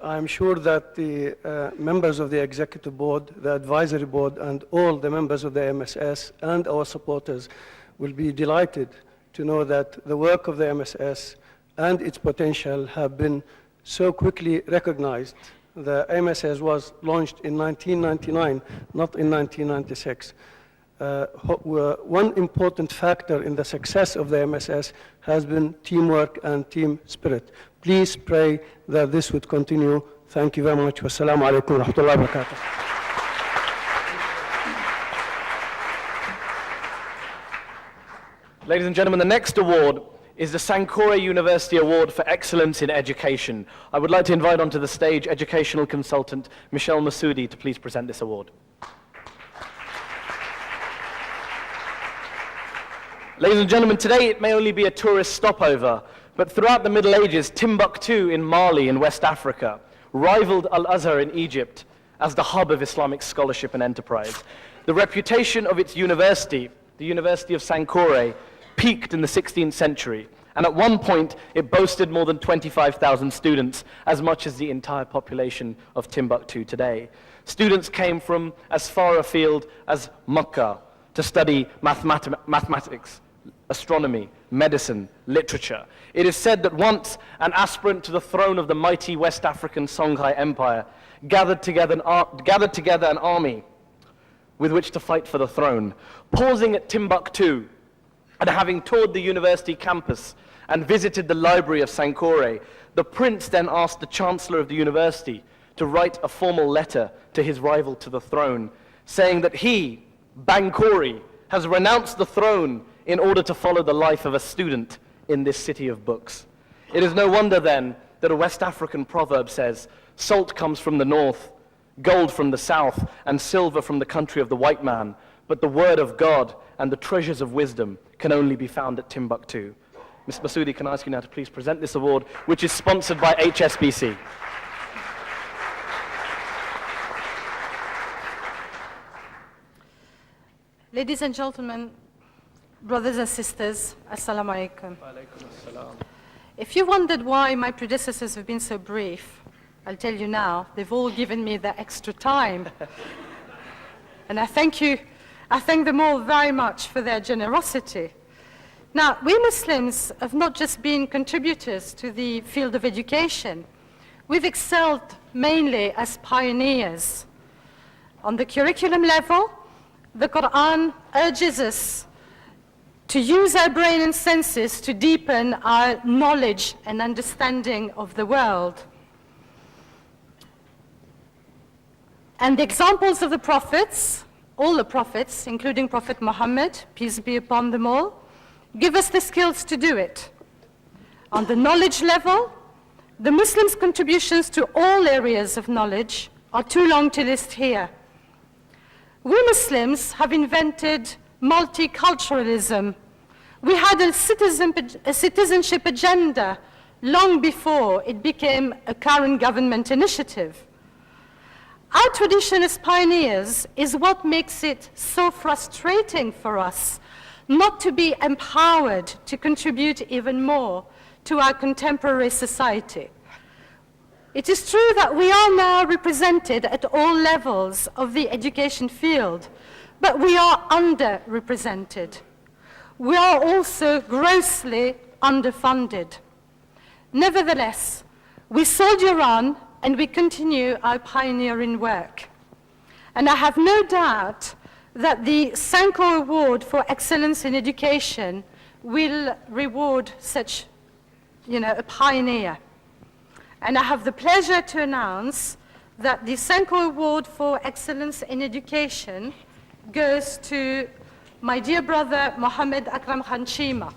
I am sure that the members of the executive board, the advisory board, and all the members of the MSS and our supporters will be delighted to know that the work of the MSS and its potential have been so quickly recognized. The MSS was launched in 1999, not in 1996. One important factor in the success of the MSS has been teamwork and team spirit. Please pray that this would continue. Thank you very much. Wassalamu alaikum wa rahmatullahi wa barakatuh.
Ladies and gentlemen, the next award is the Sankore University Award for Excellence in Education. I would like to invite onto the stage educational consultant Michelle Masoodi to please present this award. Ladies and gentlemen, today it may only be a tourist stopover, but throughout the Middle Ages, Timbuktu in Mali in West Africa rivaled Al-Azhar in Egypt as the hub of Islamic scholarship and enterprise. The reputation of its university, the University of Sankore, peaked in the 16th century, and at one point it boasted more than 25,000 students, as much as the entire population of Timbuktu today. Students came from as far afield as Makkah to study mathematics, astronomy, medicine, literature. It is said that once an aspirant to the throne of the mighty West African Songhai Empire gathered together an army with which to fight for the throne. Pausing at Timbuktu and having toured the university campus and visited the library of Sankore, the prince then asked the chancellor of the university to write a formal letter to his rival to the throne, saying that he, Bankori, has renounced the throne in order to follow the life of a student in this city of books. It is no wonder then that a West African proverb says, salt comes from the north, gold from the south, and silver from the country of the white man, but the word of God and the treasures of wisdom can only be found at Timbuktu. Ms. Masoodi, can I ask you now to please present this award, which is sponsored by HSBC.
Ladies and gentlemen, brothers and sisters, Assalamu alaikum. If you wondered why my predecessors have been so brief, I'll tell you now, they've all given me the extra time. And I thank them all very much for their generosity. Now, we Muslims have not just been contributors to the field of education, we've excelled mainly as pioneers. On the curriculum level, the Quran urges us to use our brain and senses to deepen our knowledge and understanding of the world. And the examples of the prophets, all the prophets, including Prophet Muhammad, peace be upon them all, give us the skills to do it. On the knowledge level, the Muslims' contributions to all areas of knowledge are too long to list here. We Muslims have invented multiculturalism. We had a citizenship agenda long before it became a current government initiative. Our tradition as pioneers is what makes it so frustrating for us not to be empowered to contribute even more to our contemporary society. It is true that we are now represented at all levels of the education field, but we are underrepresented. We are also grossly underfunded. Nevertheless, we soldier on and we continue our pioneering work. And I have no doubt that the Sanko Award for Excellence in Education will reward such, a pioneer. And I have the pleasure to announce that the Sanko Award for Excellence in Education goes to my dear brother, Mohammed Akram Khan Chima.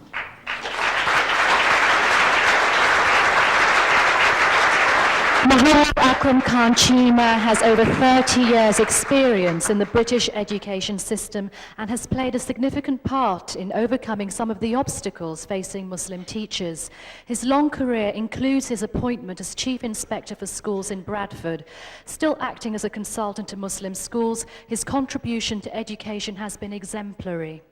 Mohammed Akram Khan Chima has over 30 years' experience in the British education system and has played a significant part in overcoming some of the obstacles facing Muslim teachers. His long career includes his appointment as Chief Inspector for Schools in Bradford. Still acting as a consultant to Muslim schools, his contribution to education has been exemplary.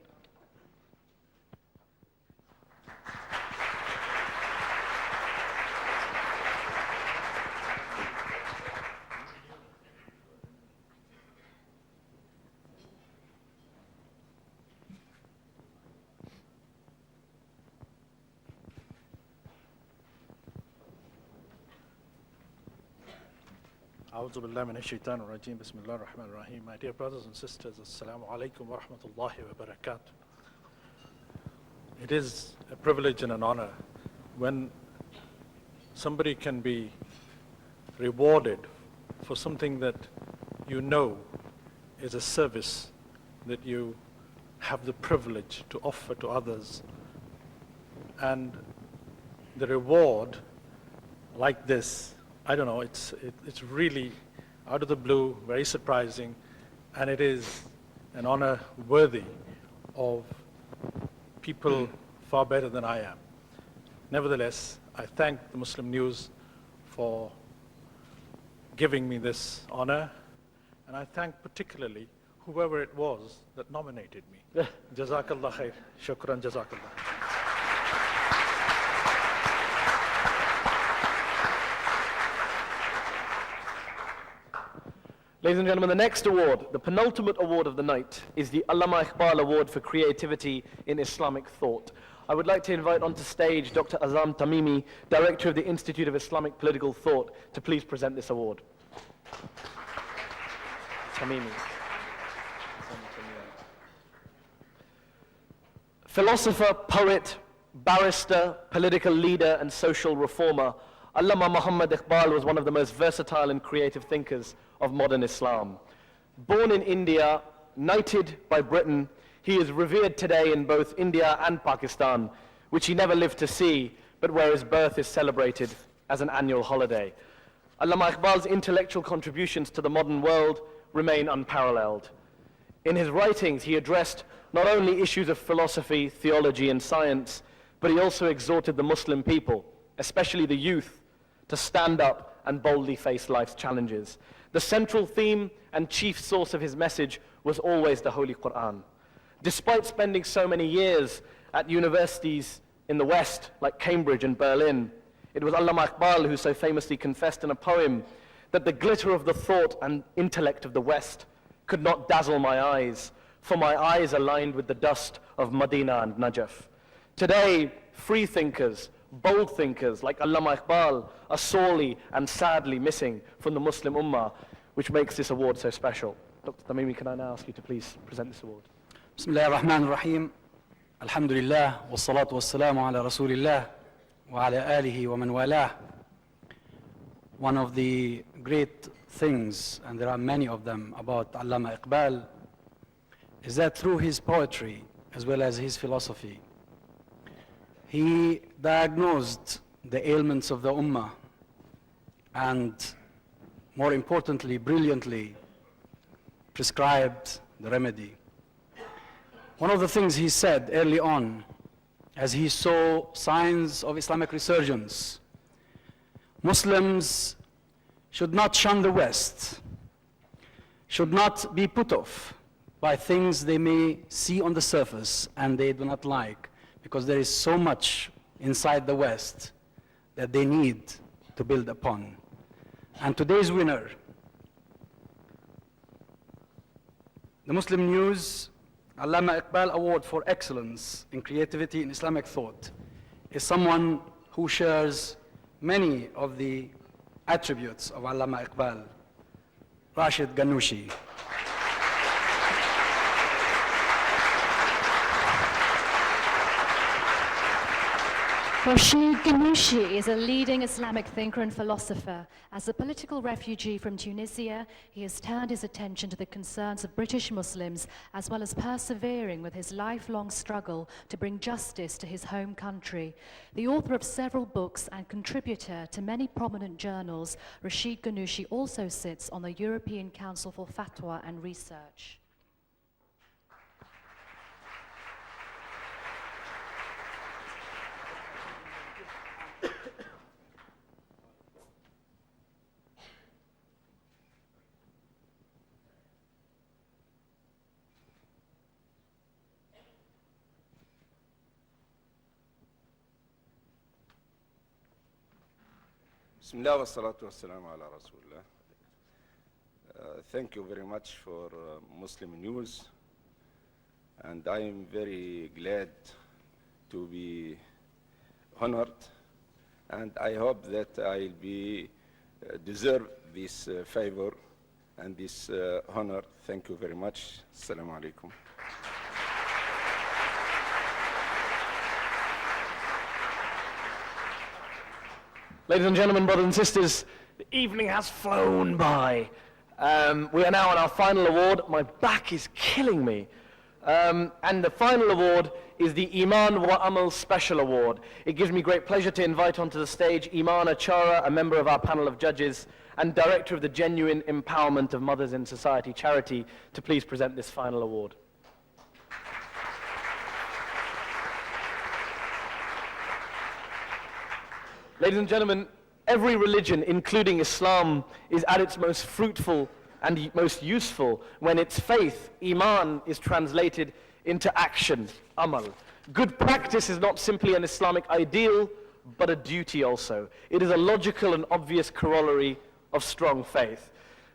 أعوذ بالله من الشيطان الرجيم بسم الله الرحمن الرحيم. My dear brothers and sisters, Assalamu alaikum wa rahmatullahi wa barakatuh. It is a privilege and an honor when somebody can be rewarded for something that you know is a service that you have the privilege to offer to others. And the reward like this, I don't know, it's really out of the blue, very surprising, and it is an honor worthy of people far better than I am. Nevertheless, I thank the Muslim News for giving me this honor, and I thank particularly whoever it was that nominated me. Jazakallah khair. Shukran, jazakallah.
Ladies and gentlemen, the next award, the penultimate award of the night, is the Allama Iqbal Award for Creativity in Islamic Thought. I would like to invite onto stage Dr. Azam Tamimi, Director of the Institute of Islamic Political Thought, to please present this award. Tamimi. Philosopher, poet, barrister, political leader, and social reformer, Allama Muhammad Iqbal was one of the most versatile and creative thinkers of modern Islam. Born in India, knighted by Britain, he is revered today in both India and Pakistan, which he never lived to see, but where his birth is celebrated as an annual holiday. Allama Iqbal's intellectual contributions to the modern world remain unparalleled. In his writings, he addressed not only issues of philosophy, theology, and science, but he also exhorted the Muslim people, especially the youth, to stand up and boldly face life's challenges. The central theme and chief source of his message was always the Holy Quran. Despite spending so many years at universities in the West, like Cambridge and Berlin, it was Allama Iqbal who so famously confessed in a poem that the glitter of the thought and intellect of the West could not dazzle my eyes, for my eyes aligned with the dust of Medina and Najaf. Today, free thinkers, bold thinkers like Allama Iqbal are sorely and sadly missing from the Muslim Ummah, which makes this award so special. Dr. Tamimi, can I now ask you to please present this award?
بسم الله الرحمن الرحيم
Alhamdulillah, wassalatu wassalamu ala Rasulillah, wa ala alihi wa man walah. One of the great things, and there are many of them, about Allama Iqbal is that through his poetry as well as his philosophy, he diagnosed the ailments of the Ummah and, more importantly, brilliantly prescribed the remedy. One of the things he said early on, as he saw signs of Islamic resurgence, Muslims should not shun the West, should not be put off by things they may see on the surface and they do not like, because there is so much inside the West that they need to build upon. And today's winner, the Muslim News Allama Iqbal Award for Excellence in Creativity in Islamic Thought, is someone who shares many of the attributes of Allama Iqbal, Rashid Ghannouchi.
Rashid Ghannouchi is a leading Islamic thinker and philosopher. As a political refugee from Tunisia, he has turned his attention to the concerns of British Muslims, as well as persevering with his lifelong struggle to bring justice to his home country. The author of several books and contributor to many prominent journals, Rashid Ghannouchi also sits on the European Council for Fatwa and Research.
Bismillah wa salatu wassalamu ala Rasulullah. Thank you very much for Muslim News, and I am very glad to be honored, and I hope that I'll be deserve this favor and this honor. Thank you very much. Assalamu alaikum.
Ladies and gentlemen, brothers and sisters, the evening has flown by. We are now on our final award. My back is killing me. And the final award is the Iman wa Amal Special Award. It gives me great pleasure to invite onto the stage Iman Achara, a member of our panel of judges and director of the Genuine Empowerment of Mothers in Society charity, to please present this final award. Ladies and gentlemen, every religion, including Islam, is at its most fruitful and most useful when its faith, Iman, is translated into action, Amal. Good practice is not simply an Islamic ideal, but a duty also. It is a logical and obvious corollary of strong faith.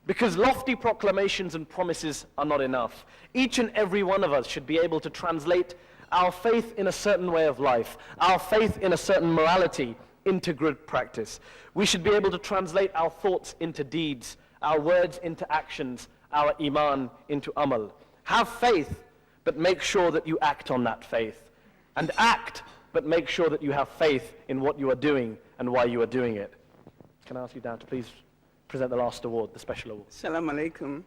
Because lofty proclamations and promises are not enough. Each and every one of us should be able to translate our faith in a certain way of life, our faith in a certain morality, into good practice. We should be able to translate our thoughts into deeds, our words into actions, our Iman into Amal. Have faith, but make sure that you act on that faith. And act, but make sure that you have faith in what you are doing and why you are doing it. Can I ask you now to please present the last award, the special award.
Assalamu alaikum.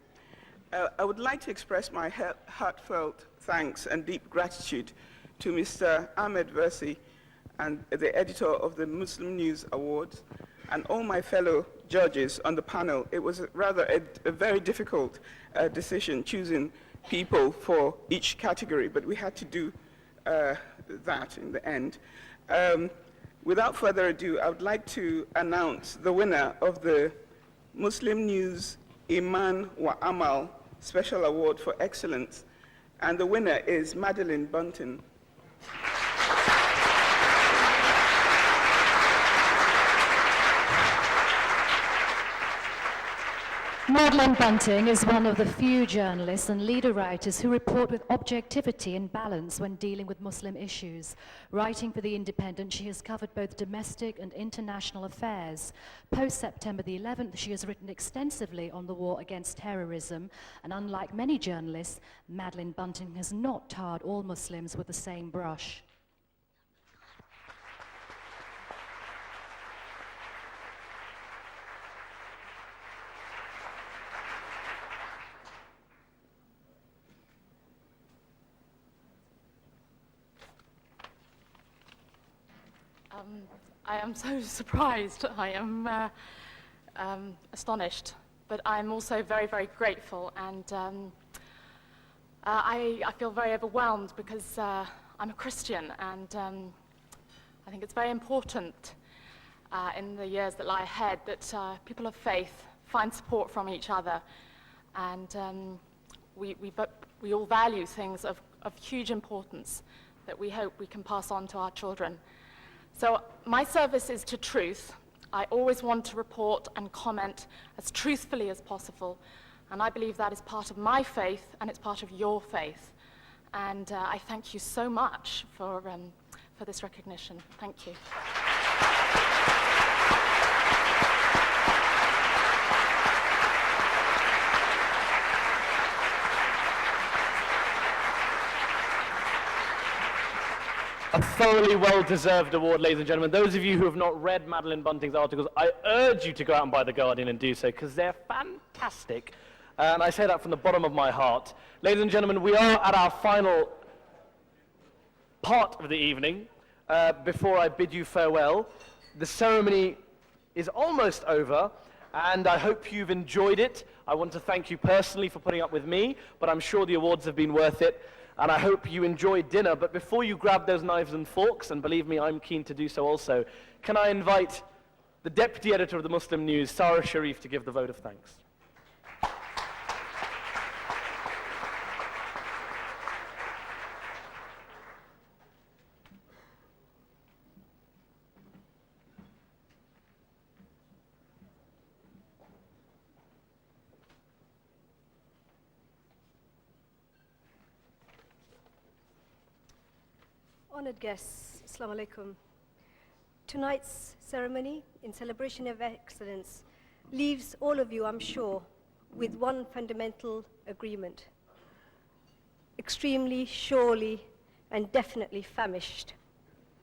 I would like to express my heartfelt thanks and deep gratitude to Mr. Ahmed Versi, and the editor of the Muslim News Awards, and all my fellow judges on the panel. It was rather a very difficult decision choosing people for each category, but we had to do that in the end. Without further ado, I would like to announce the winner of the Muslim News Iman wa Amal Special Award for Excellence, and the winner is Madeline Bunton.
Madeleine Bunting is one of the few journalists and leader writers who report with objectivity and balance when dealing with Muslim issues. Writing for The Independent, she has covered both domestic and international affairs. Post-September the 11th, she has written extensively on the war against terrorism, and unlike many journalists, Madeleine Bunting has not tarred all Muslims with the same brush.
I am so surprised. I am astonished, but I'm also very, very grateful, and I feel very overwhelmed because I'm a Christian, and I think it's very important in the years that lie ahead that people of faith find support from each other, and we all value things of huge importance that we hope we can pass on to our children. So my service is to truth. I always want to report and comment as truthfully as possible, and I believe that is part of my faith and it's part of your faith. And I thank you so much for this recognition. Thank you.
A thoroughly well-deserved award, ladies and gentlemen. Those of you who have not read Madeleine Bunting's articles, I urge you to go out and buy The Guardian and do so, because they're fantastic. And I say that from the bottom of my heart. Ladies and gentlemen, we are at our final part of the evening. Before I bid you farewell, the ceremony is almost over, and I hope you've enjoyed it. I want to thank you personally for putting up with me, but I'm sure the awards have been worth it. And I hope you enjoyed dinner, but before you grab those knives and forks, and believe me, I'm keen to do so also, can I invite the Deputy Editor of the Muslim News, Sarah Sharif, to give the vote of thanks.
Honored guests, Assalamu alaikum. Tonight's ceremony, in celebration of excellence, leaves all of you, I'm sure, with one fundamental agreement. Extremely, surely, and definitely famished.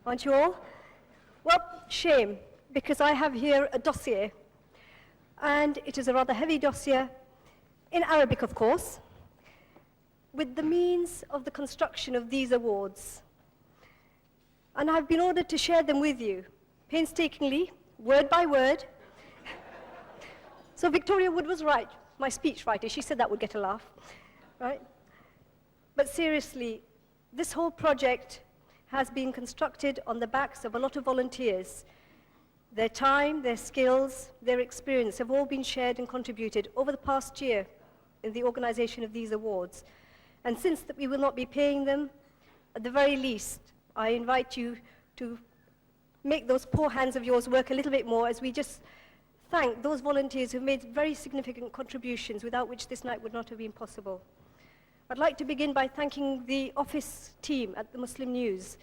Aren't you all? Well, shame, because I have here a dossier, and it is a rather heavy dossier, in Arabic, of course, with the means of the construction of these awards. And I've been ordered to share them with you, painstakingly, word by word. So Victoria Wood was right, my speechwriter. She said that would get a laugh, right? But seriously, this whole project has been constructed on the backs of a lot of volunteers. Their time, their skills, their experience have all been shared and contributed over the past year in the organization of these awards. And since that we will not be paying them, at the very least, I invite you to make those poor hands of yours work a little bit more as we just thank those volunteers who made very significant contributions without which this night would not have been possible. I'd like to begin by thanking the office team at the Muslim News.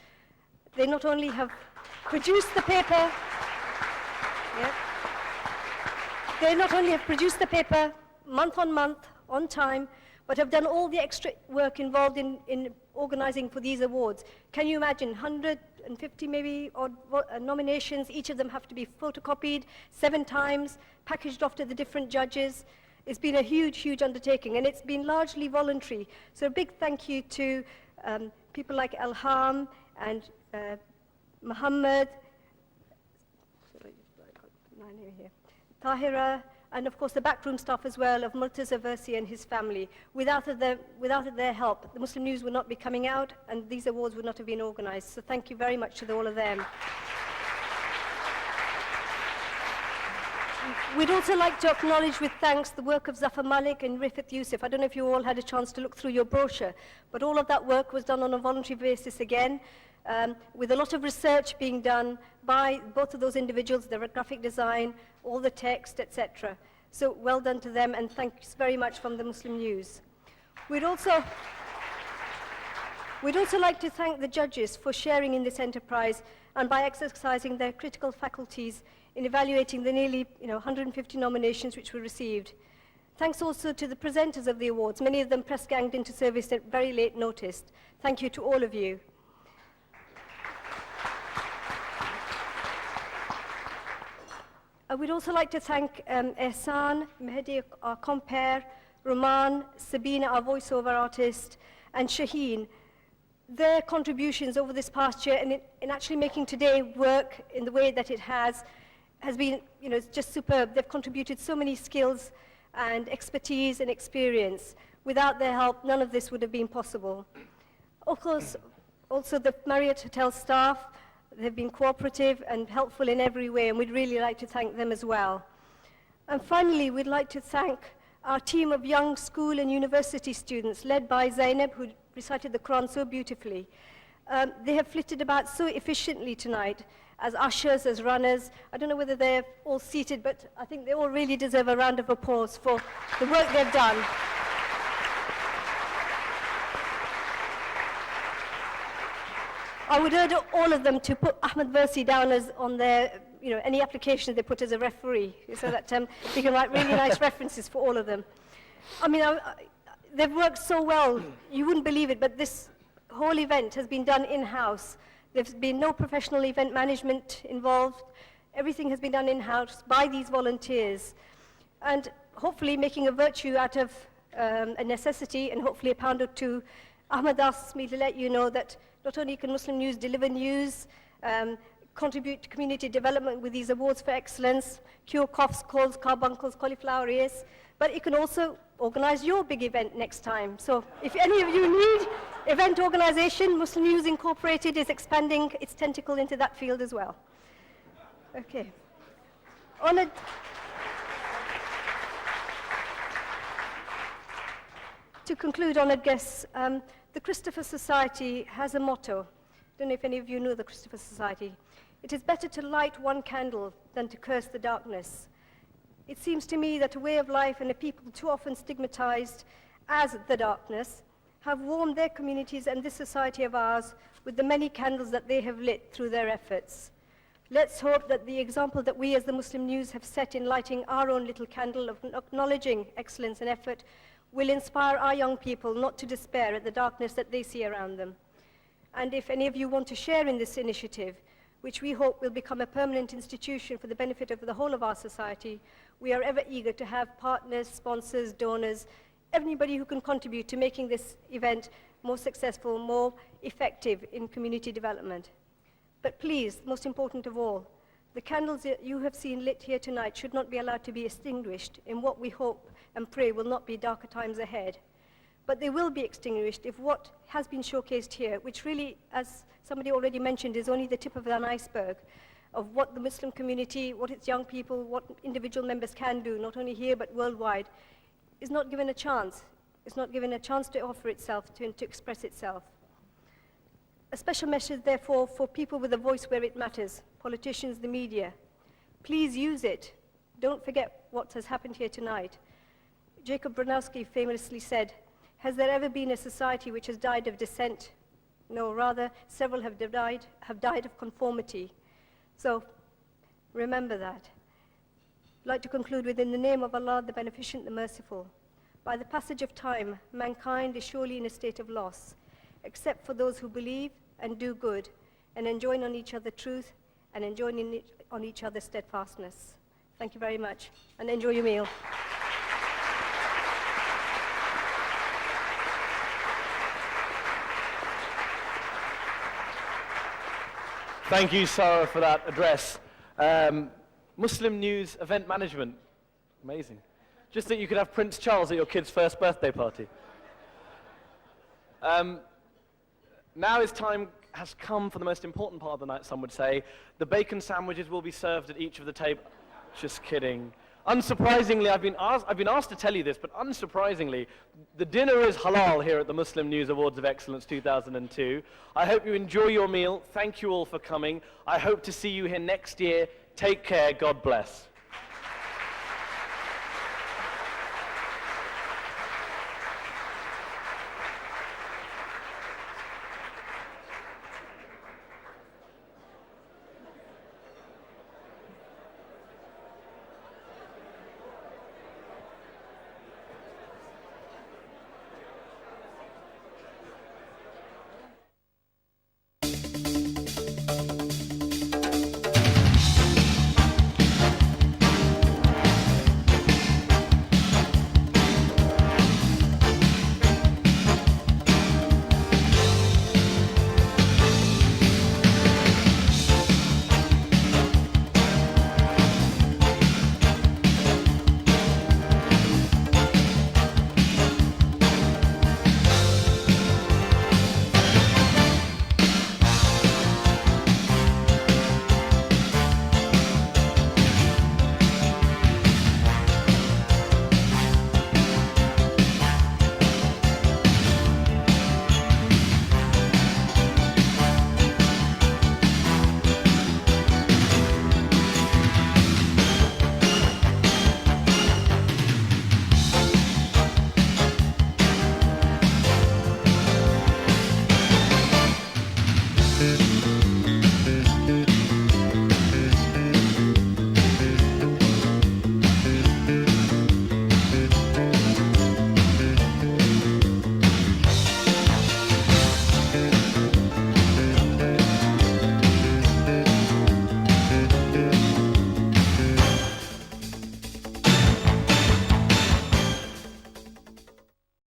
They not only have produced the paper, they not only have produced the paper month on month, on time, but have done all the extra work involved in organizing for these awards. Can you imagine 150 maybe odd nominations? Each of them have to be photocopied 7 times, packaged off to the different judges. It's been a huge, huge undertaking, and it's been largely voluntary. So a big thank you to people like Elham and Muhammad, Tahira, and of course the backroom staff as well of Murtaza Versi and his family. Without their help, the Muslim News would not be coming out and these awards would not have been organized. So thank you very much to all of them. We'd also like to acknowledge with thanks the work of Zafar Malik and Rifat Yusuf. I don't know if you all had a chance to look through your brochure, but all of that work was done on a voluntary basis again, with a lot of research being done by both of those individuals, the graphic design, all the text, etc. So well done to them, and thanks very much from the Muslim News. We'd also like to thank the judges for sharing in this enterprise and by exercising their critical faculties in evaluating the nearly 150 nominations which were received. Thanks also to the presenters of the awards, many of them press-ganged into service at very late notice. Thank you to all of you. I would also like to thank Ehsan, Mehdi, our compere, Roman, Sabina, our voiceover artist, and Shaheen. Their contributions over this past year in actually making today work in the way that it has been, just superb. They've contributed so many skills and expertise and experience. Without their help, none of this would have been possible. Of course, also the Marriott Hotel staff, they've been cooperative and helpful in every way, and we'd really like to thank them as well. And finally, we'd like to thank our team of young school and university students, led by Zainab, who recited the Quran so beautifully. They have flitted about so efficiently tonight as ushers, as runners. I don't know whether they're all seated, but I think they all really deserve a round of applause for the work they've done. I would urge all of them to put Ahmed Versi down as on their, any application they put as a referee, so that they can write really nice references for all of them. I mean, they've worked so well, you wouldn't believe it, but this whole event has been done in-house. There's been no professional event management involved. Everything has been done in-house by these volunteers. And hopefully making a virtue out of a necessity, and hopefully a pound or two. Ahmed asks me to let you know that not only can Muslim News deliver news, contribute to community development with these awards for excellence, cure coughs, colds, carbuncles, cauliflower ears, but it can also organize your big event next time. So if any of you need event organization, Muslim News Incorporated is expanding its tentacle into that field as well. Okay. To conclude, honored guests, the Christopher Society has a motto. I don't know if any of you know the Christopher Society. It is better to light one candle than to curse the darkness. It seems to me that a way of life and a people too often stigmatized as the darkness have warmed their communities and this society of ours with the many candles that they have lit through their efforts. Let's hope that the example that we as the Muslim News have set in lighting our own little candle of acknowledging excellence and effort will inspire our young people not to despair at the darkness that they see around them. And if any of you want to share in this initiative, which we hope will become a permanent institution for the benefit of the whole of our society, we are ever eager to have partners, sponsors, donors, everybody who can contribute to making this event more successful, more effective in community development. But please, most important of all, the candles that you have seen lit here tonight should not be allowed to be extinguished in what we hope and pray will not be darker times ahead. But they will be extinguished if what has been showcased here, which really, as somebody already mentioned, is only the tip of an iceberg of what the Muslim community, what its young people, what individual members can do, not only here but worldwide, is not given a chance. It's not given a chance to offer itself, to express itself. A special message, therefore, for people with a voice where it matters, politicians, the media. Please use it. Don't forget what has happened here tonight. Jacob Bronowski famously said, "Has there ever been a society which has died of dissent? No, rather, several have died of conformity." So, remember that. I'd like to conclude with, in the name of Allah, the Beneficent, the Merciful. By the passage of time, mankind is surely in a state of loss, except for those who believe and do good, and enjoin on each other truth, and enjoin on each other steadfastness. Thank you very much, and enjoy your meal.
Thank you, Sarah, for that address. Muslim News event management. Amazing. Just that you could have Prince Charles at your kid's first birthday party. Now time has come for the most important part of the night, some would say. The bacon sandwiches will be served at each of the tables. Just kidding. Unsurprisingly, I've been asked to tell you this, but unsurprisingly, the dinner is halal here at the Muslim News Awards of Excellence 2002. I hope you enjoy your meal. Thank you all for coming. I hope to see you here next year. Take care. God bless.